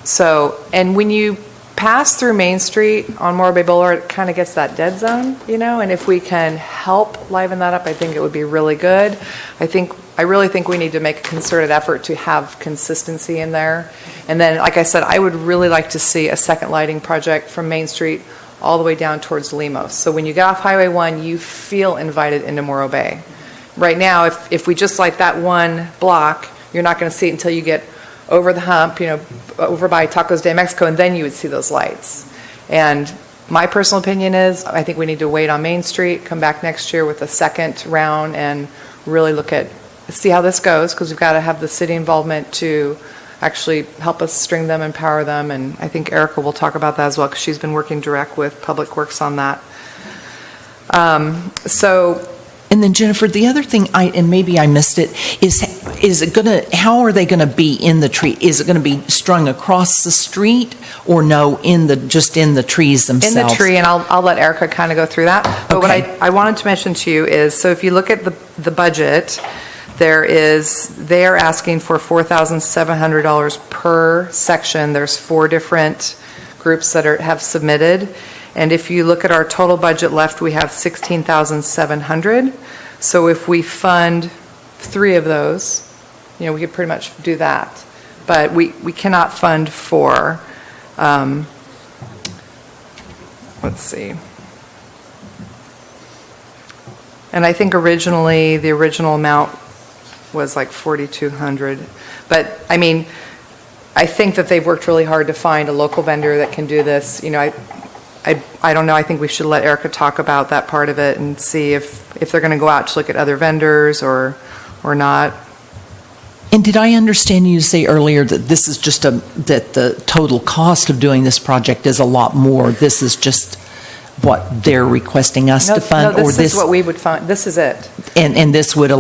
So, and when you pass through Main Street on Morro Bay Boulevard, it kind of gets that dead zone, and if we can help liven that up, I think it would be really good. I really think we need to make a concerted effort to have consistency in there. And then, like I said, I would really like to see a second lighting project from Main Street all the way down towards Limos. So when you get off Highway 1, you feel invited into Morro Bay. Right now, if we just light that one block, you're not going to see it until you get over the hump, over by Tacos de Mexico, and then you would see those lights. And my personal opinion is, I think we need to wait on Main Street, come back next year with a second round, and really see how this goes, because we've got to have the city involvement to actually help us string them and power them, and I think Erica will talk about that as well, because she's been working direct with Public Works on that. And then Jennifer, the other thing, and maybe I missed it, is it going to, how are they going to be in the tree? Is it going to be strung across the street, or no, just in the trees themselves? In the tree, and I'll let Erica kind of go through that. But what I wanted to mention to you is, so if you look at the budget, they are asking for $4,700 per section. There's 4 different groups that have submitted. And if you look at our total budget left, we have $16,700. So if we fund 3 of those, we could pretty much do that. But we cannot fund 4. Let's see. And I think the original amount was like 4,200. But I mean, I think that they've worked really hard to find a local vendor that can do this. I don't know, I think we should let Erica talk about that part of it and see if they're going to go out to look at other vendors or not. And did I understand you say earlier that this is just that the total cost of doing this project is a lot more? This is just what they're requesting us to fund? No, this is what we would fund. This is it. And this would,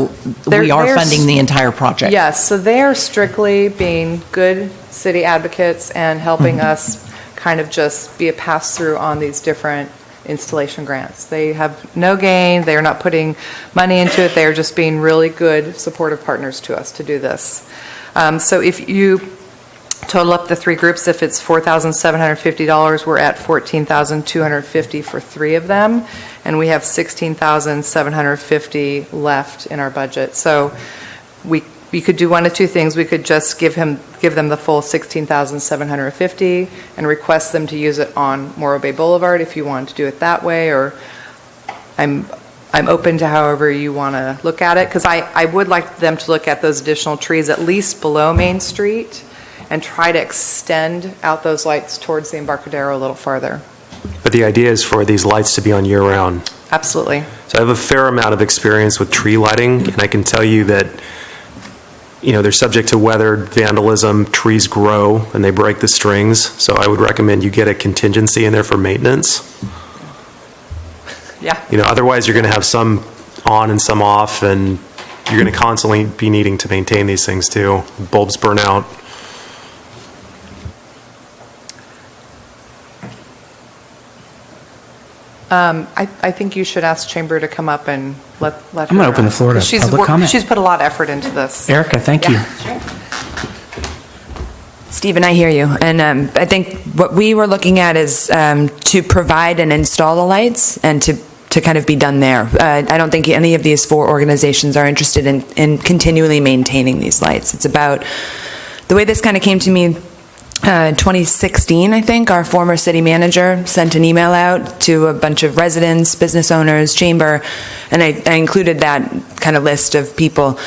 we are funding the entire project? Yes, so they are strictly being good city advocates and helping us kind of just be a pass-through on these different installation grants. They have no gain. They are not putting money into it. They are just being really good, supportive partners to us to do this. So if you total up the 3 groups, if it's $4,750, we're at $14,250 for 3 of them, and we have $16,750 left in our budget. So we could do one of 2 things. We could just give them the full $16,750 and request them to use it on Morro Bay Boulevard if you want to do it that way, or I'm open to however you want to look at it, because I would like them to look at those additional trees at least below Main Street and try to extend out those lights towards the Embarcadero a little farther. But the idea is for these lights to be on year-round. Absolutely. So I have a fair amount of experience with tree lighting, and I can tell you that they're subject to weather, vandalism, trees grow, and they break the strings. So I would recommend you get a contingency in there for maintenance. Yeah. Otherwise you're going to have some on and some off, and you're going to constantly be needing to maintain these things too. Bulbs burn out. I think you should ask Chamber to come up and let her. I'm going to open the floor to public comment. She's put a lot of effort into this. Erica, thank you. Stephen, I hear you. And I think what we were looking at is to provide and install the lights and to kind of be done there. I don't think any of these 4 organizations are interested in continually maintaining these lights. It's about the way this kind of came to me. 2016, I think, our former city manager sent an email out to a bunch of residents, business owners, chamber, and I included that kind of list of people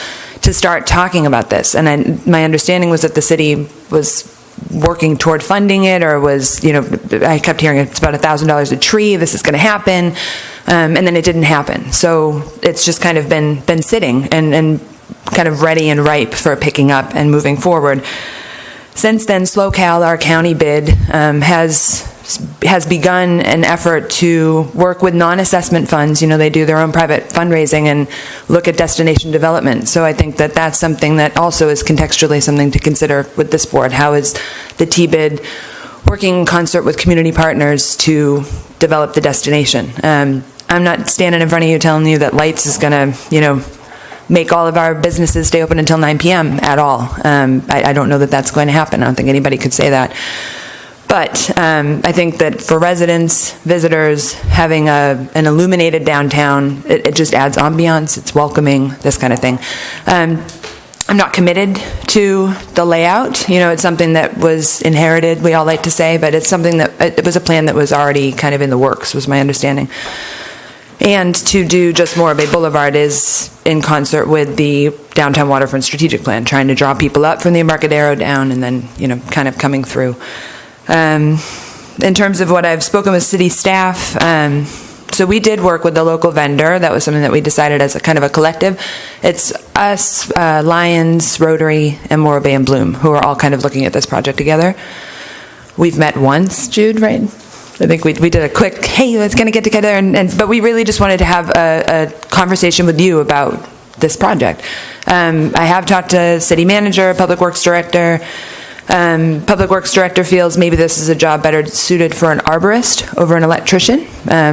to start talking about this. And my understanding was that the city was working toward funding it, or was, I kept hearing it's about $1,000 a tree, this is going to happen, and then it didn't happen. So it's just kind of been sitting and kind of ready and ripe for picking up and moving forward. Since then, SlowCal, our county bid, has begun an effort to work with non-assessment funds. They do their own private fundraising and look at destination development. So I think that that's something that also is contextually something to consider with this board. How is the T-bid working in concert with community partners to develop the destination? I'm not standing in front of you telling you that lights is going to, make all of our businesses stay open until 9 p.m. at all. I don't know that that's going to happen. I don't think anybody could say that. But I think that for residents, visitors, having an illuminated downtown, it just adds ambiance. It's welcoming, this kind of thing. I'm not committed to the layout. You know, it's something that was inherited, we all like to say, but it's something that, it was a plan that was already kind of in the works, was my understanding. And to do just more of a boulevard is in concert with the downtown waterfront strategic plan, trying to draw people up from the Embarcadero down and then, you know, kind of coming through. In terms of what I've spoken with city staff, so we did work with the local vendor. That was something that we decided as a kind of a collective. It's us, Lions, Rotary, and Morro Bay and Bloom, who are all kind of looking at this project together. We've met once, Jude, right? I think we did a quick, hey, let's gonna get together, but we really just wanted to have a conversation with you about this project. I have talked to city manager, public works director. Public works director feels maybe this is a job better suited for an arborist over an electrician,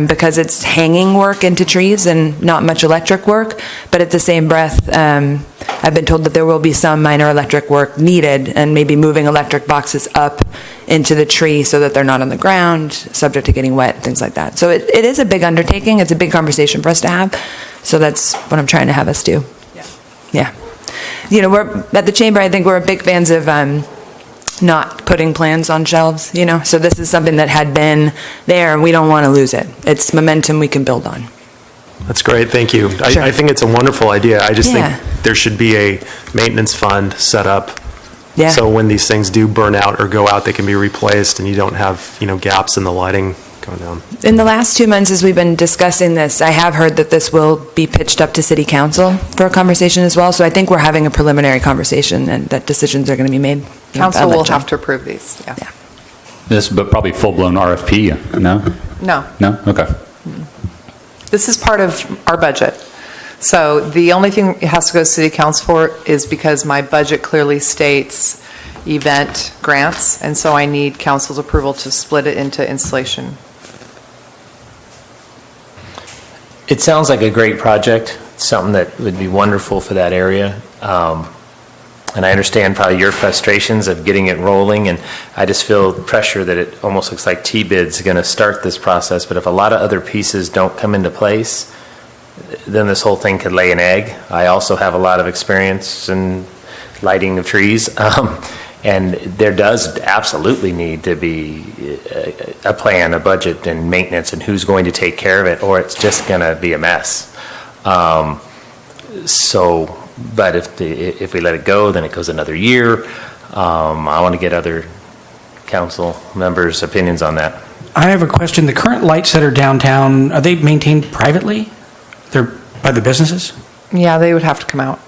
because it's hanging work into trees and not much electric work. But at the same breath, I've been told that there will be some minor electric work needed, and maybe moving electric boxes up into the tree so that they're not on the ground, subject to getting wet, things like that. So it is a big undertaking. It's a big conversation for us to have. So that's what I'm trying to have us do. Yeah. You know, we're at the chamber, I think we're big fans of not putting plans on shelves, you know. So this is something that had been there, and we don't want to lose it. It's momentum we can build on. That's great, thank you. Sure. I think it's a wonderful idea. I just Yeah. think there should be a maintenance fund set up. Yeah. So when these things do burn out or go out, they can be replaced and you don't have, you know, gaps in the lighting going down. In the last 2 months, as we've been discussing this, I have heard that this will be pitched up to city council for a conversation as well. So I think we're having a preliminary conversation, and that decisions are going to be made. Council will have to approve these, yeah. Yeah. This, but probably full-blown RFP, no? No, No? Okay. this is part of our budget. So the only thing it has to go to city council for is because my budget clearly states event grants, and so I need council's approval to split it into installation. It sounds like a great project, something that would be wonderful for that area. And I understand probably your frustrations of getting it rolling, and I just feel pressure that it almost looks like T-Bid's going to start this process, but if a lot of other pieces don't come into place, then this whole thing could lay an egg. I also have a lot of experience in lighting of trees, and there does absolutely need to be a plan, a budget, and maintenance, and who's going to take care of it, or it's just going to be a mess. But if we let it go, then it goes another year. I want to get other council members' opinions on that. I have a question. The current lights that are downtown, are they maintained privately? They're by the businesses? Yeah, they would have to come out.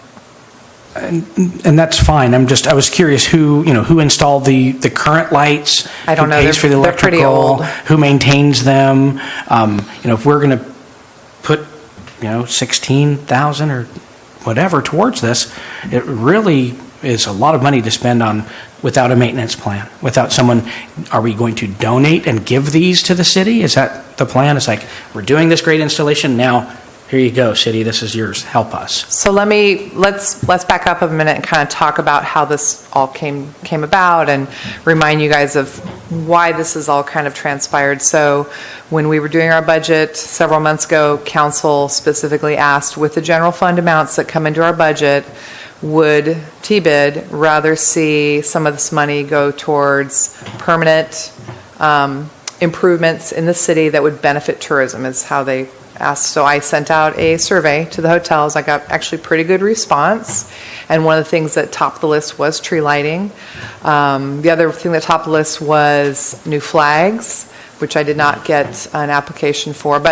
And that's fine. I was curious who installed the current lights? I don't know. Who pays for the They're pretty electrical? old. Who maintains them? If we're going to put, 16,000 or whatever towards this, it really is a lot of money to spend on without a maintenance plan, without someone. Are we going to donate and give these to the city? Is that the plan? It's like, we're doing this great installation, now here you go, city, this is yours, help us. So let's back up a minute and kind of talk about how this all came about and remind you guys of why this has all kind of transpired. So when we were doing our budget several months ago, council specifically asked, with the general fund amounts that come into our budget, would T-Bid rather see some of this money go towards permanent improvements in the city that would benefit tourism, is how they asked. So I sent out a survey to the hotels. I got actually pretty good response. And one of the things that topped the list was tree lighting. The other thing that topped the list was new flags, which I did not get an application for.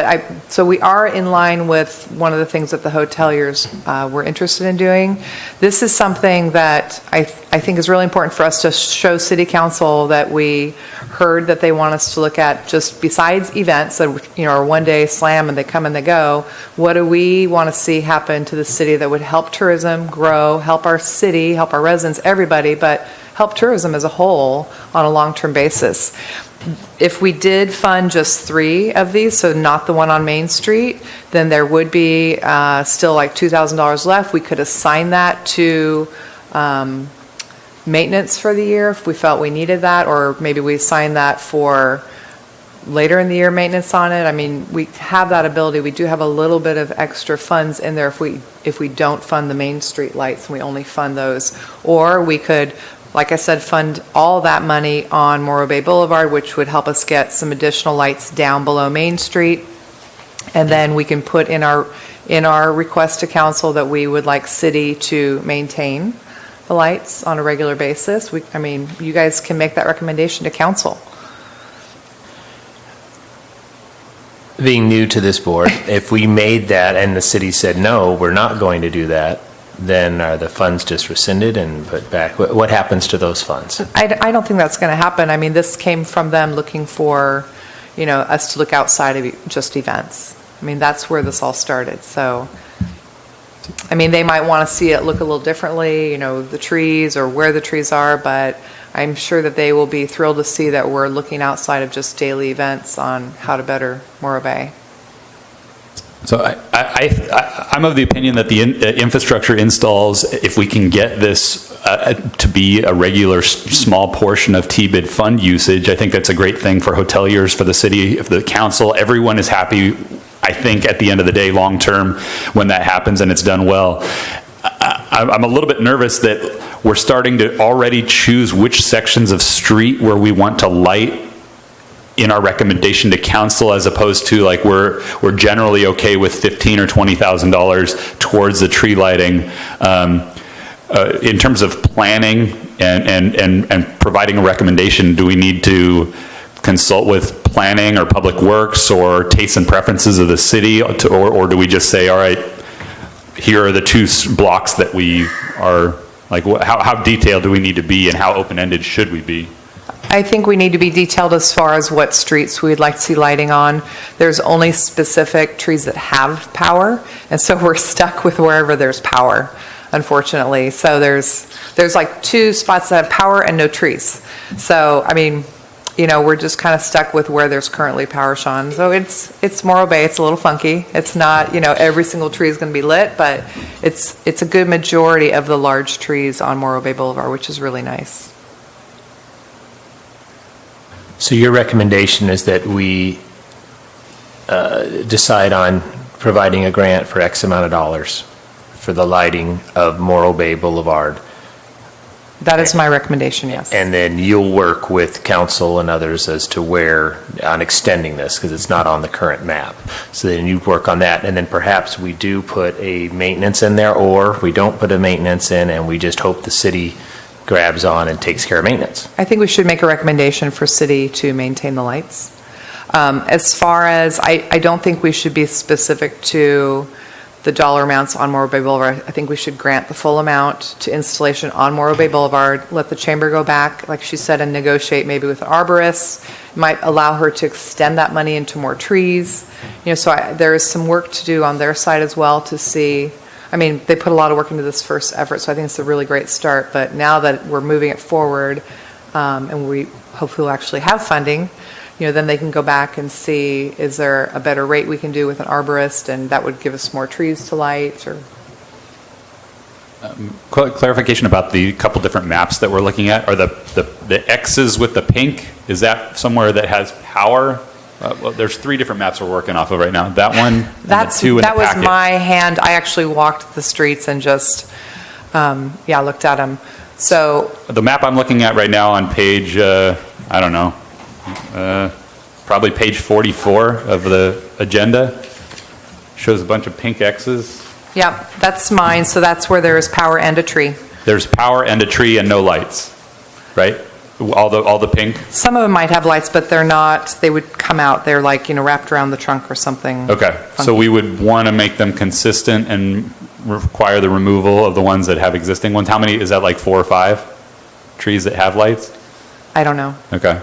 So we are in line with one of the things that the hoteliers were interested in doing. This is something that I think is really important for us to show City Council that we heard that they want us to look at, just besides events that are one day slam and they come and they go. What do we want to see happen to the city that would help tourism grow, help our city, help our residents, everybody, but help tourism as a whole on a long-term basis? If we did fund just 3 of these, so not the one on Main Street, then there would be still like $2,000 left. We could assign that to maintenance for the year if we felt we needed that, or maybe we assign that for later in the year maintenance on it. I mean, we have that ability. We do have a little bit of extra funds in there if we don't fund the Main Street lights and we only fund those. Or we could, like I said, fund all that money on Morro Bay Boulevard, which would help us get some additional lights down below Main Street. And then we can put in our request to council that we would like city to maintain the lights on a regular basis. I mean, you guys can make that recommendation to council. Being new to this board, if we made that and the city said, no, we're not going to do that, then are the funds just rescinded and put back? What happens to those funds? I don't think that's going to happen. I mean, this came from them looking for, us to look outside of just events. I mean, that's where this all started. So, I mean, they might want to see it look a little differently, the trees or where the trees are, but I'm sure that they will be thrilled to see that we're looking outside of just daily events on how to better Morro Bay. So I'm of the opinion that the infrastructure installs, if we can get this to be a regular small portion of T-bid fund usage, I think that's a great thing for hoteliers, for the city, for the council. Everyone is happy, I think, at the end of the day, long term, when that happens and it's done well. I'm a little bit nervous that we're starting to already choose which sections of street where we want to light in our recommendation to council, as opposed to like we're generally okay with $15,000 or $20,000 towards the tree lighting. In terms of planning and providing a recommendation, do we need to consult with planning or public works or tastes and preferences of the city, or do we just say, all right, here are the two blocks that we are, like, how detailed do we need to be and how open-ended should we be? I think we need to be detailed as far as what streets we'd like to see lighting on. There's only specific trees that have power, and so we're stuck with wherever there's power, unfortunately. So there's like two spots that have power and no trees. So, I mean, we're just kind of stuck with where there's currently power, Sean. So it's Morro Bay. It's a little funky. It's not, every single tree is going to be lit, but it's a good majority of the large trees on Morro Bay Boulevard, which is really nice. So your recommendation is that we decide on providing a grant for X amount of dollars for the lighting of Morro Bay Boulevard. That is my recommendation, yes. And then you'll work with council and others as to where, on extending this, because it's not on the current map. So then you work on that, and then perhaps we do put a maintenance in there, or we don't put a maintenance in, and we just hope the city grabs on and takes care of maintenance. I think we should make a recommendation for city to maintain the lights. As far as, I don't think we should be specific to the dollar amounts on Morro Bay Boulevard. I think we should grant the full amount to installation on Morro Bay Boulevard, let the chamber go back, like she said, and negotiate maybe with an arborist. It might allow her to extend that money into more trees. So there is some work to do on their side as well to see. I mean, they put a lot of work into this first effort, so I think it's a really great start. But now that we're moving it forward, and we hopefully will actually have funding, then they can go back and see, is there a better rate we can do with an arborist, and that would give us more trees to light, or... Clarification about the couple different maps that we're looking at. Are the X's with the pink, is that somewhere that has power? Well, there's 3 different maps we're working off of right now. That one, and the 2 in the that was packet. my hand. I actually walked the streets and just, looked at them. So The map I'm looking at right now on page, I don't know, probably page 44 of the agenda, shows a bunch of pink X's. yeah, that's mine. So that's where there is power and a tree. There's power and a tree and no lights, right? All the pink? Some of them might have lights, but they're not. They would come out. They're like, wrapped around the trunk or something. Okay, so funky. we would want to make them consistent and require the removal of the ones that have existing ones. How many, is that like 4 or 5 trees that have lights? I don't know. Okay.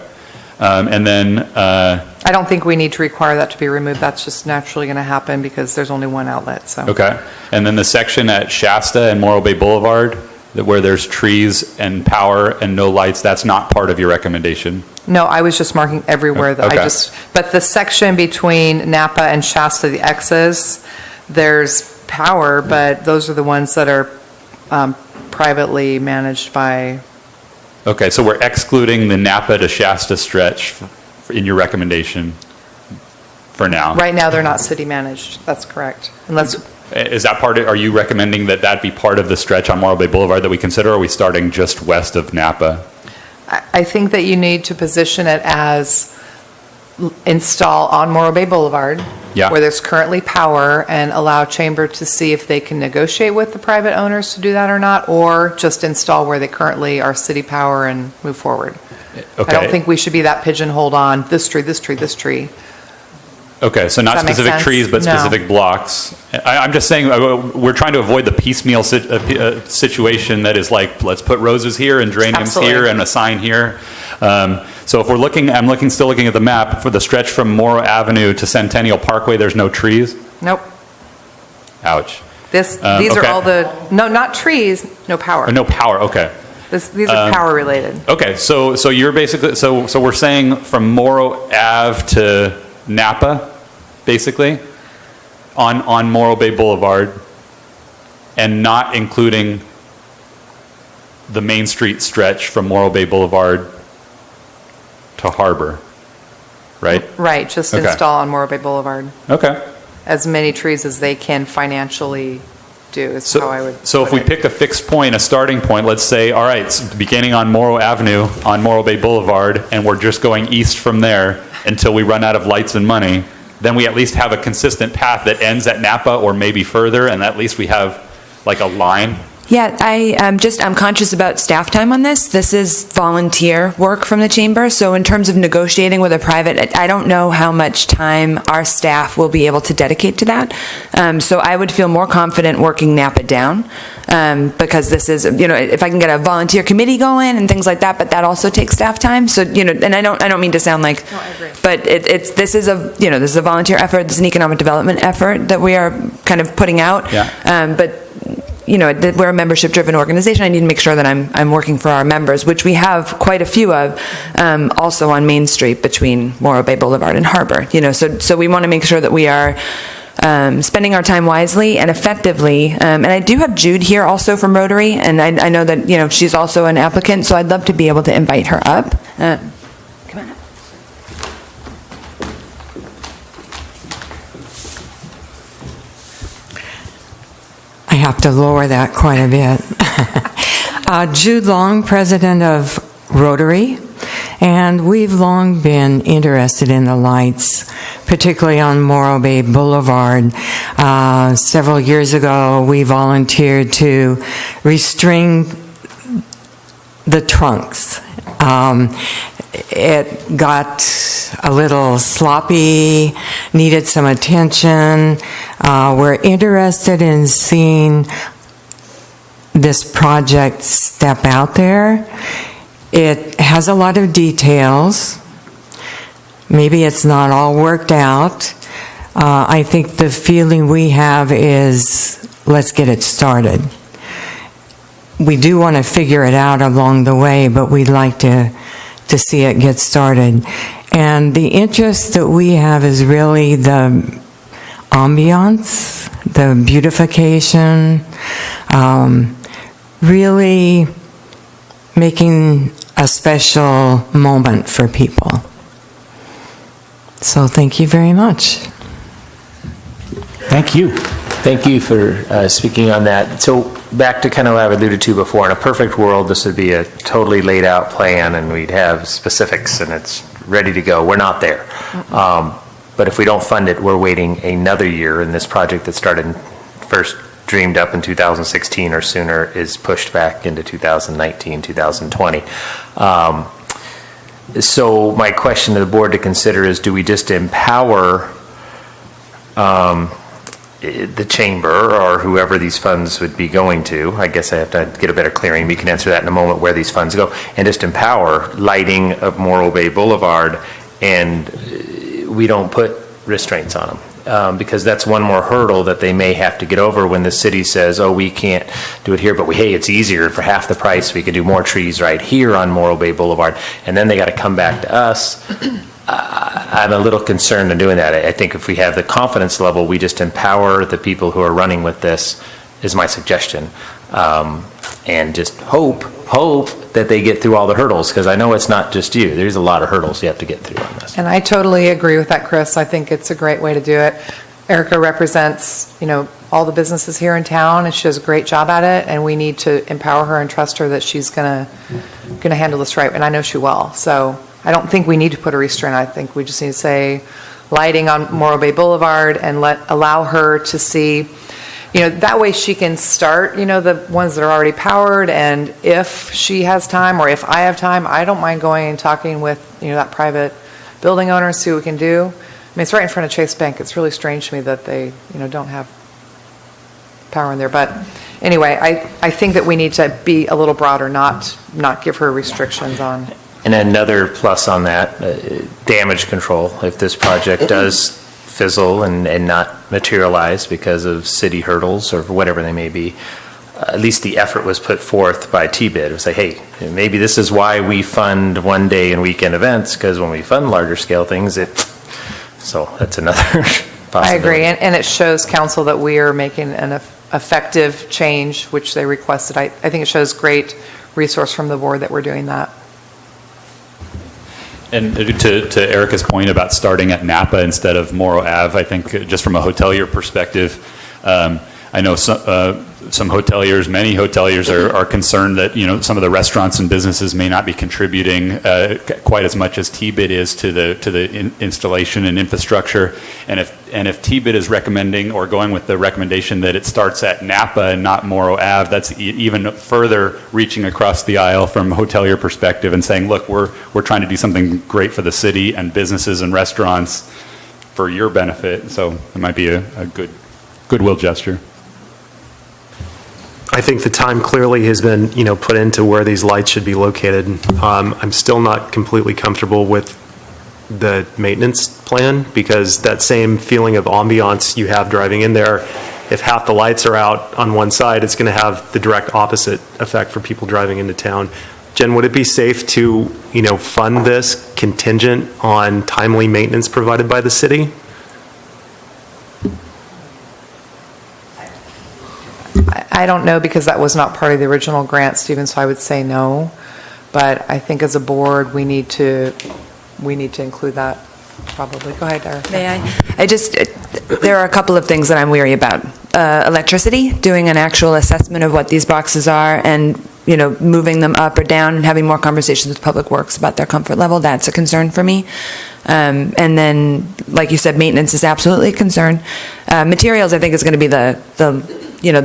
And then, I don't think we need to require that to be removed. That's just naturally going to happen because there's only one outlet. So okay. And then the section at Shasta and Morro Bay Boulevard, where there's trees and power and no lights, that's not part of your recommendation? No, I was just marking everywhere that Okay. but the section between Napa and Shasta, the X's, there's power, but those are the ones that are privately managed by... Okay, so we're excluding the Napa to Shasta stretch in your recommendation for now? Right now, they're not city managed. That's correct. Unless, Is that part, are you recommending that that be part of the stretch on Morro Bay Boulevard that we consider, or are we starting just west of Napa? I think that you need to position it as install on Morro Bay Boulevard, Yeah. where there's currently power, and allow Chamber to see if they can negotiate with the private owners to do that or not, or just install where they currently are city power and move forward. I Okay. don't think we should be that pigeonholed on this tree, this tree, this tree. Okay, so not Does that make specific sense? trees, but No. specific blocks. I'm just saying, we're trying to avoid the piecemeal situation that is like, let's put roses here and geraniums here Absolutely. and a sign here. So if we're looking, still looking at the map, for the stretch from Morrow Avenue to Centennial Parkway, there's no trees? Nope. Ouch. These okay. are all the, no, not trees, no power. No power, okay. These are power related. Okay, so you're basically, so we're saying from Morrow Ave to Napa, basically, on Morro Bay Boulevard, and not including the Main Street stretch from Morro Bay Boulevard to Harbor, right? Right, just Okay. install on Morro Bay Boulevard. Okay. As many trees as they can financially do is how I would. So if put we it. pick a fixed point, a starting point, let's say, all right, beginning on Morrow Avenue, on Morro Bay Boulevard, and we're just going east from there until we run out of lights and money, then we at least have a consistent path that ends at Napa or maybe further, and at least we have like a line. Yeah, I'm conscious about staff time on this. This is volunteer work from the chamber. So in terms of negotiating with a private, I don't know how much time our staff will be able to dedicate to that. So I would feel more confident working Napa down, because this is, if I can get a volunteer committee going and things like that, but that also takes staff time. So, and I don't mean to sound like, No, I agree. but this is a volunteer effort. This is an economic development effort that we are kind of putting out. Yeah. But we're a membership-driven organization. I need to make sure that I'm working for our members, which we have quite a few of, also on Main Street between Morro Bay Boulevard and Harbor. So we want to make sure that we are spending our time wisely and effectively. And I do have Jude here also from Rotary, and I know that she's also an applicant, so I'd love to be able to invite her up. Come on up. I have to lower that quite a bit. Jude Long, president of Rotary, and we've long been interested in the lights, particularly on Morro Bay Boulevard. Several years ago, we volunteered to restring the trunks. It got a little sloppy, needed some attention. We're interested in seeing this project step out there. It has a lot of details. Maybe it's not all worked out. I think the feeling we have is, let's get it started. We do want to figure it out along the way, but we'd like to see it get started. And the interest that we have is really the ambiance, the beautification, really making a special moment for people. So thank you very much. Thank you. Thank you for speaking on that. So back to kind of what I alluded to before, in a perfect world, this would be a totally laid out plan and we'd have specifics and it's ready to go. We're not there. But if we don't fund it, we're waiting another year, and this project that started first dreamed up in 2016 or sooner is pushed back into 2019, 2020. So my question to the board to consider is, do we just empower the chamber or whoever these funds would be going to? I guess I have to get a better clearing. We can answer that in a moment, where these funds go, and just empower lighting of Morro Bay Boulevard, and we don't put restraints on them. Because that's one more hurdle that they may have to get over when the city says, oh, we can't do it here, but hey, it's easier for half the price. We could do more trees right here on Morro Bay Boulevard. And then they got to come back to us. I'm a little concerned in doing that. I think if we have the confidence level, we just empower the people who are running with this, is my suggestion. And just hope that they get through all the hurdles, because I know it's not just you. There's a lot of hurdles you have to get through on this. And I totally agree with that, Chris. I think it's a great way to do it. Erica represents, all the businesses here in town, and she does a great job at it, and we need to empower her and trust her that she's gonna handle this right, and I know she will. So I don't think we need to put a restraint. I think we just need to say lighting on Morro Bay Boulevard and allow her to see, that way she can start, the ones that are already powered, and if she has time or if I have time, I don't mind going and talking with, that private building owner, see what we can do. I mean, it's right in front of Chase Bank. It's really strange to me that they, don't have power in there. But anyway, I think that we need to be a little broader, not give her restrictions on. And another plus on that, damage control. If this project does fizzle and not materialize because of city hurdles or whatever they may be, at least the effort was put forth by TBID. It was like, hey, maybe this is why we fund one day and weekend events, because when we fund larger scale things, so that's another possibility. I agree, and it shows council that we are making an effective change, which they requested. I think it shows great resource from the board that we're doing that. And to Erica's point about starting at Napa instead of Morro Ave, I think just from a hotelier perspective, I know some hoteliers, many hoteliers are concerned that, some of the restaurants and businesses may not be contributing quite as much as TBID is to the installation and infrastructure. And if TBID is recommending or going with the recommendation that it starts at Napa and not Morro Ave, that's even further reaching across the aisle from a hotelier perspective and saying, look, we're trying to do something great for the city and businesses and restaurants for your benefit. So it might be a goodwill gesture. I think the time clearly has been, put into where these lights should be located. I'm still not completely comfortable with the maintenance plan, because that same feeling of ambiance you have driving in there, if half the lights are out on one side, it's going to have the direct opposite effect for people driving into town. Jen, would it be safe to, fund this contingent on timely maintenance provided by the city? I don't know, because that was not part of the original grant, Stephen, so I would say no. But I think as a board, we need to include that, probably. Go ahead, Erica. May I? There are a couple of things that I'm weary about. Electricity, doing an actual assessment of what these boxes are and, moving them up or down and having more conversations with Public Works about their comfort level, that's a concern for me. And then, like you said, maintenance is absolutely a concern. Materials, I think, is going to be the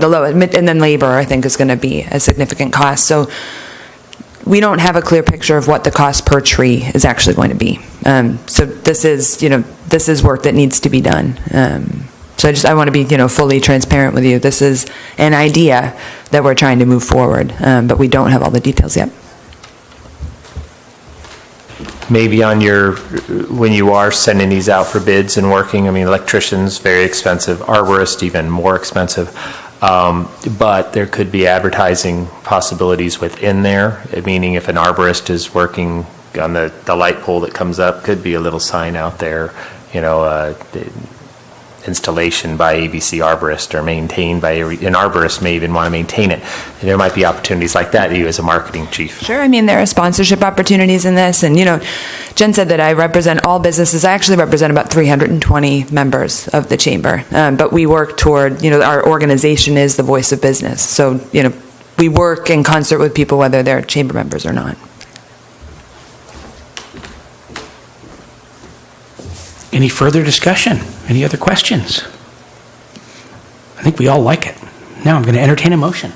lowest, and then labor, I think, is going to be a significant cost. So we don't have a clear picture of what the cost per tree is actually going to be. So this is work that needs to be done. So I want to be, fully transparent with you. This is an idea that we're trying to move forward, but we don't have all the details yet. Maybe when you are sending these out for bids and working, electricians, very expensive, arborists, even more expensive. But there could be advertising possibilities within there, meaning if an arborist is working on the light pole that comes up, could be a little sign out there, installation by ABC Arborist or maintained by an arborist may even want to maintain it. And there might be opportunities like that, you as a marketing chief. Sure. There are sponsorship opportunities in this. And, Jen said that I represent all businesses. I actually represent about 320 members of the chamber. But we work toward, our organization is the voice of business. So, we work in concert with people whether they're chamber members or not. Any further discussion? Any other questions? I think we all like it. Now I'm going to entertain a motion.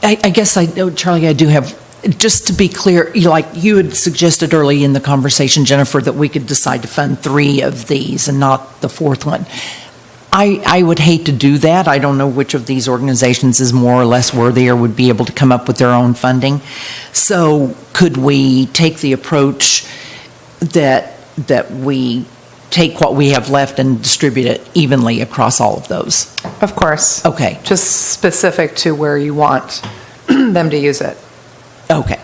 I guess I know, Charlie, I do have, just to be clear, like you had suggested early in the conversation, Jennifer, that we could decide to fund 3 of these and not the 4th one. I would hate to do that. I don't know which of these organizations is more or less worthy or would be able to come up with their own funding. So could we take the approach that we take what we have left and distribute it evenly across all of those? Of course. Okay. Just specific to where you want them to use it. Okay.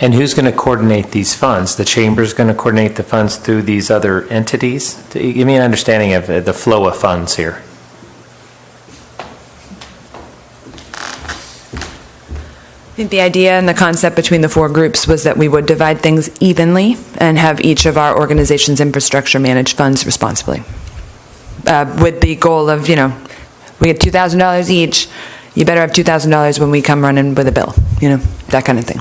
And who's going to coordinate these funds? The chamber's going to coordinate the funds through these other entities? Give me an understanding of the flow of funds here. think the idea and the concept between the four groups was that we would divide things evenly and have each of our organization's infrastructure manage funds responsibly. With the goal of, we get $2,000 each, you better have $2,000 when we come running with a bill, that kind of thing.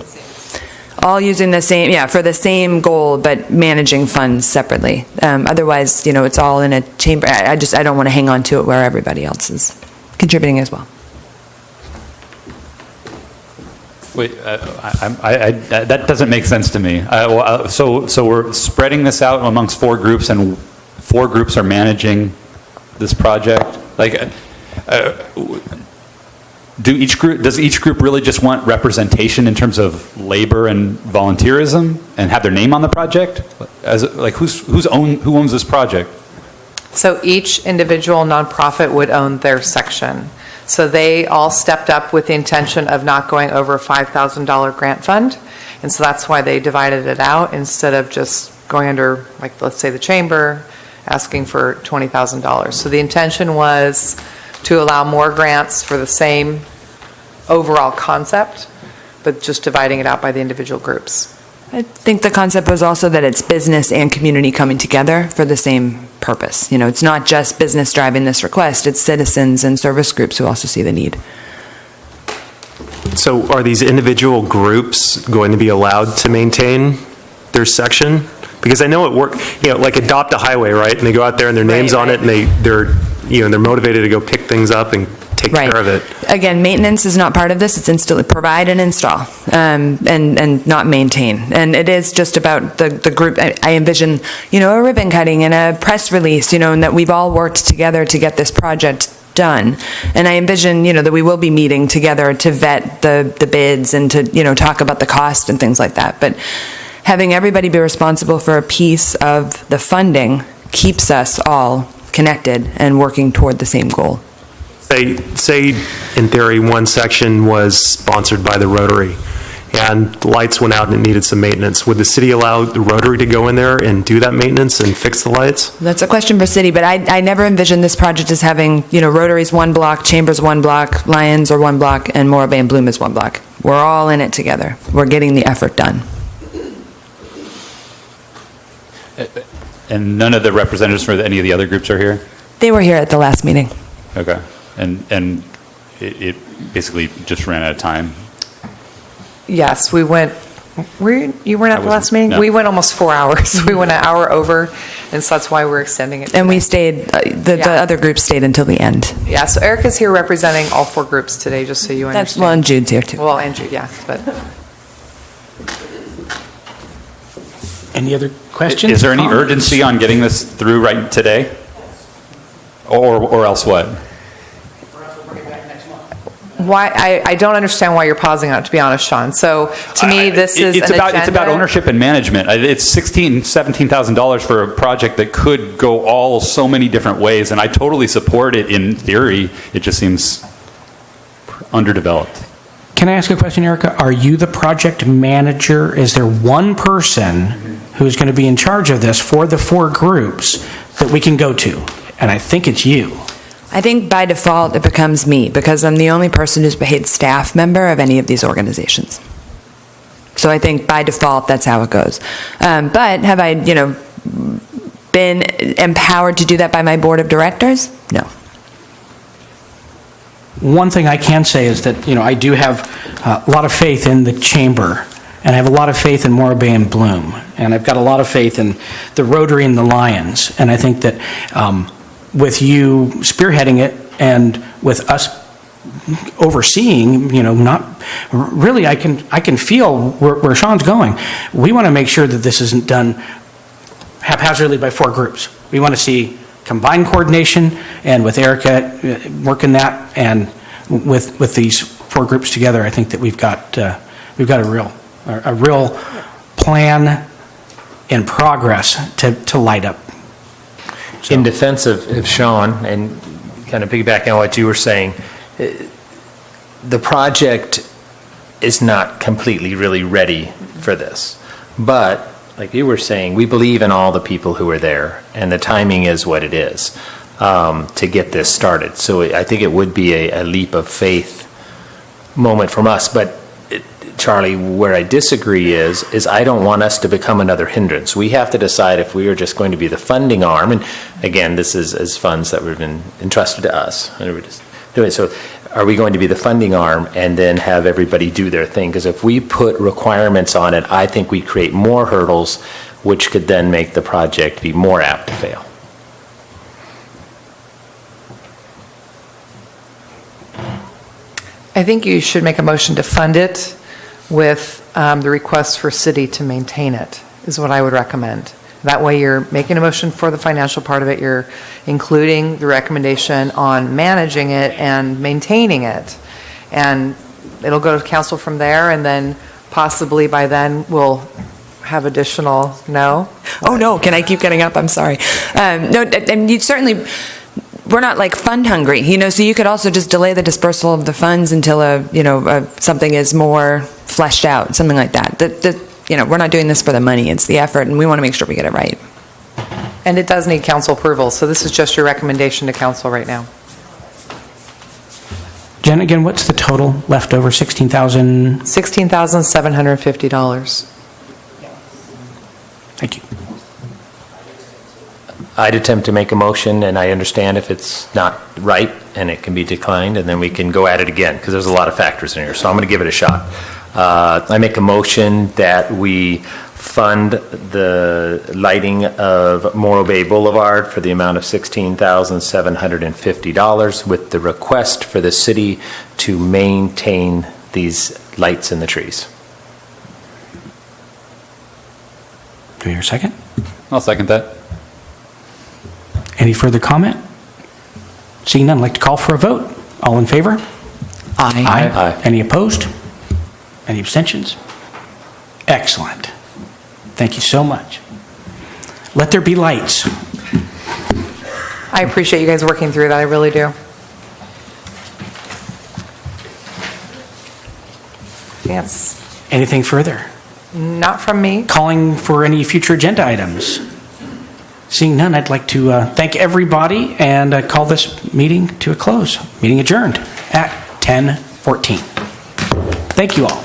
All using the same, for the same goal, but managing funds separately. Otherwise, it's all in a chamber. I don't want to hang on to it where everybody else is contributing as well. Wait, that doesn't make sense to me. So we're spreading this out amongst four groups, and four groups are managing this project? Does each group really just want representation in terms of labor and volunteerism and have their name on the project? Who owns this project? So each individual nonprofit would own their section. So they all stepped up with the intention of not going over a $5,000 grant fund. And so that's why they divided it out instead of just going under, let's say the chamber, asking for $20,000. So the intention was to allow more grants for the same overall concept, but just dividing it out by the individual groups. I think the concept was also that it's business and community coming together for the same purpose. It's not just business driving this request, it's citizens and service groups who also see the need. So are these individual groups going to be allowed to maintain their section? Because I know it work, like Adopt a Highway, right? And they go out there and their name's on it, and they're motivated to go pick things up and take care of it. Again, maintenance is not part of this. It's provide and install, and not maintain. And it is just about the group. I envision, a ribbon cutting and a press release, and that we've all worked together to get this project done. And I envision, that we will be meeting together to vet the bids and to, talk about the cost and things like that. But having everybody be responsible for a piece of the funding keeps us all connected and working toward the same goal. Say in theory, one section was sponsored by the Rotary, and the lights went out and it needed some maintenance. Would the city allow the Rotary to go in there and do that maintenance and fix the lights? That's a question for city, but I never envisioned this project as having, Rotary's one block, Chambers one block, Lions are one block, and Morabay and Bloom is one block. We're all in it together. We're getting the effort done. And none of the representatives for any of the other groups are here? They were here at the last meeting. Okay. And it basically just ran out of time? Yes, we went, you weren't at the last meeting? No. We went almost 4 hours. We went an hour over, and so that's why we're extending it. And we stayed, the other groups stayed until the end. Yeah, so Erica's here representing all four groups today, just so you understand. And Jude's here too. Well, and Jude, yeah, but. Any other questions? Is there any urgency on getting this through right today? Or else what? Why, I don't understand why you're pausing on it, to be honest, Sean. So, to me, this is an agenda. It's about ownership and management. It's $17,000 for a project that could go so many different ways, and I totally support it in theory. It just seems underdeveloped. Can I ask a question, Erica? Are you the project manager? Is there one person who's going to be in charge of this for the four groups that we can go to? And I think it's you. I think by default it becomes me because I'm the only person who's paid staff member of any of these organizations. So I think by default that's how it goes. But have I, been empowered to do that by my board of directors? No. One thing I can say is that, I do have a lot of faith in the chamber, and I have a lot of faith in Morabay and Bloom, and I've got a lot of faith in the Rotary and the Lions, and I think that with you spearheading it and with us overseeing, not really, I can feel where Sean's going. We want to make sure that this isn't done haphazardly by four groups. We want to see combined coordination, and with Erica working that, and with these four groups together, I think that we've got a real plan in progress to light up. So. In defense of Sean, and kind of piggybacking on what you were saying, the project is not completely really ready for this. But, like you were saying, we believe in all the people who are there, and the timing is what it is to get this started. So I think it would be a leap of faith moment from us. But Charlie, where I disagree is I don't want us to become another hindrance. We have to decide if we are just going to be the funding arm, and again, this is as funds that have been entrusted to us. And we're just doing it. So are we going to be the funding arm and then have everybody do their thing? Because if we put requirements on it, I think we create more hurdles, which could then make the project be more apt to fail. I think you should make a motion to fund it with the request for city to maintain it, is what I would recommend. That way you're making a motion for the financial part of it, you're including the recommendation on managing it and maintaining it. And it'll go to council from there, and then possibly by then we'll have additional, no? Oh, no, can I keep getting up? I'm sorry. No, and you certainly, we're not like fund hungry, so you could also just delay the dispersal of the funds until something is more fleshed out, something like that. We're not doing this for the money, it's the effort, and we want to make sure we get it right. And it does need council approval, so this is just your recommendation to council right now. Jen, again, what's the total left over? 16,000? $16,750. Thank you. I'd attempt to make a motion, and I understand if it's not right, and it can be declined, and then we can go at it again, because there's a lot of factors in here, so I'm going to give it a shot. I make a motion that we fund the lighting of Morro Bay Boulevard for the amount of $16,750 with the request for the city to maintain these lights in the trees. Do we hear a second? I'll second that. Any further comment? Seeing none, I'd like to call for a vote. All in favor? Aye. Aye. Any opposed? Any abstentions? Excellent. Thank you so much. Let there be lights. I appreciate you guys working through that, I really do. Yes, Anything further? not from me. Calling for any future agenda items? Seeing none, I'd like to thank everybody and call this meeting to a close. Meeting adjourned at 10:14. Thank you all.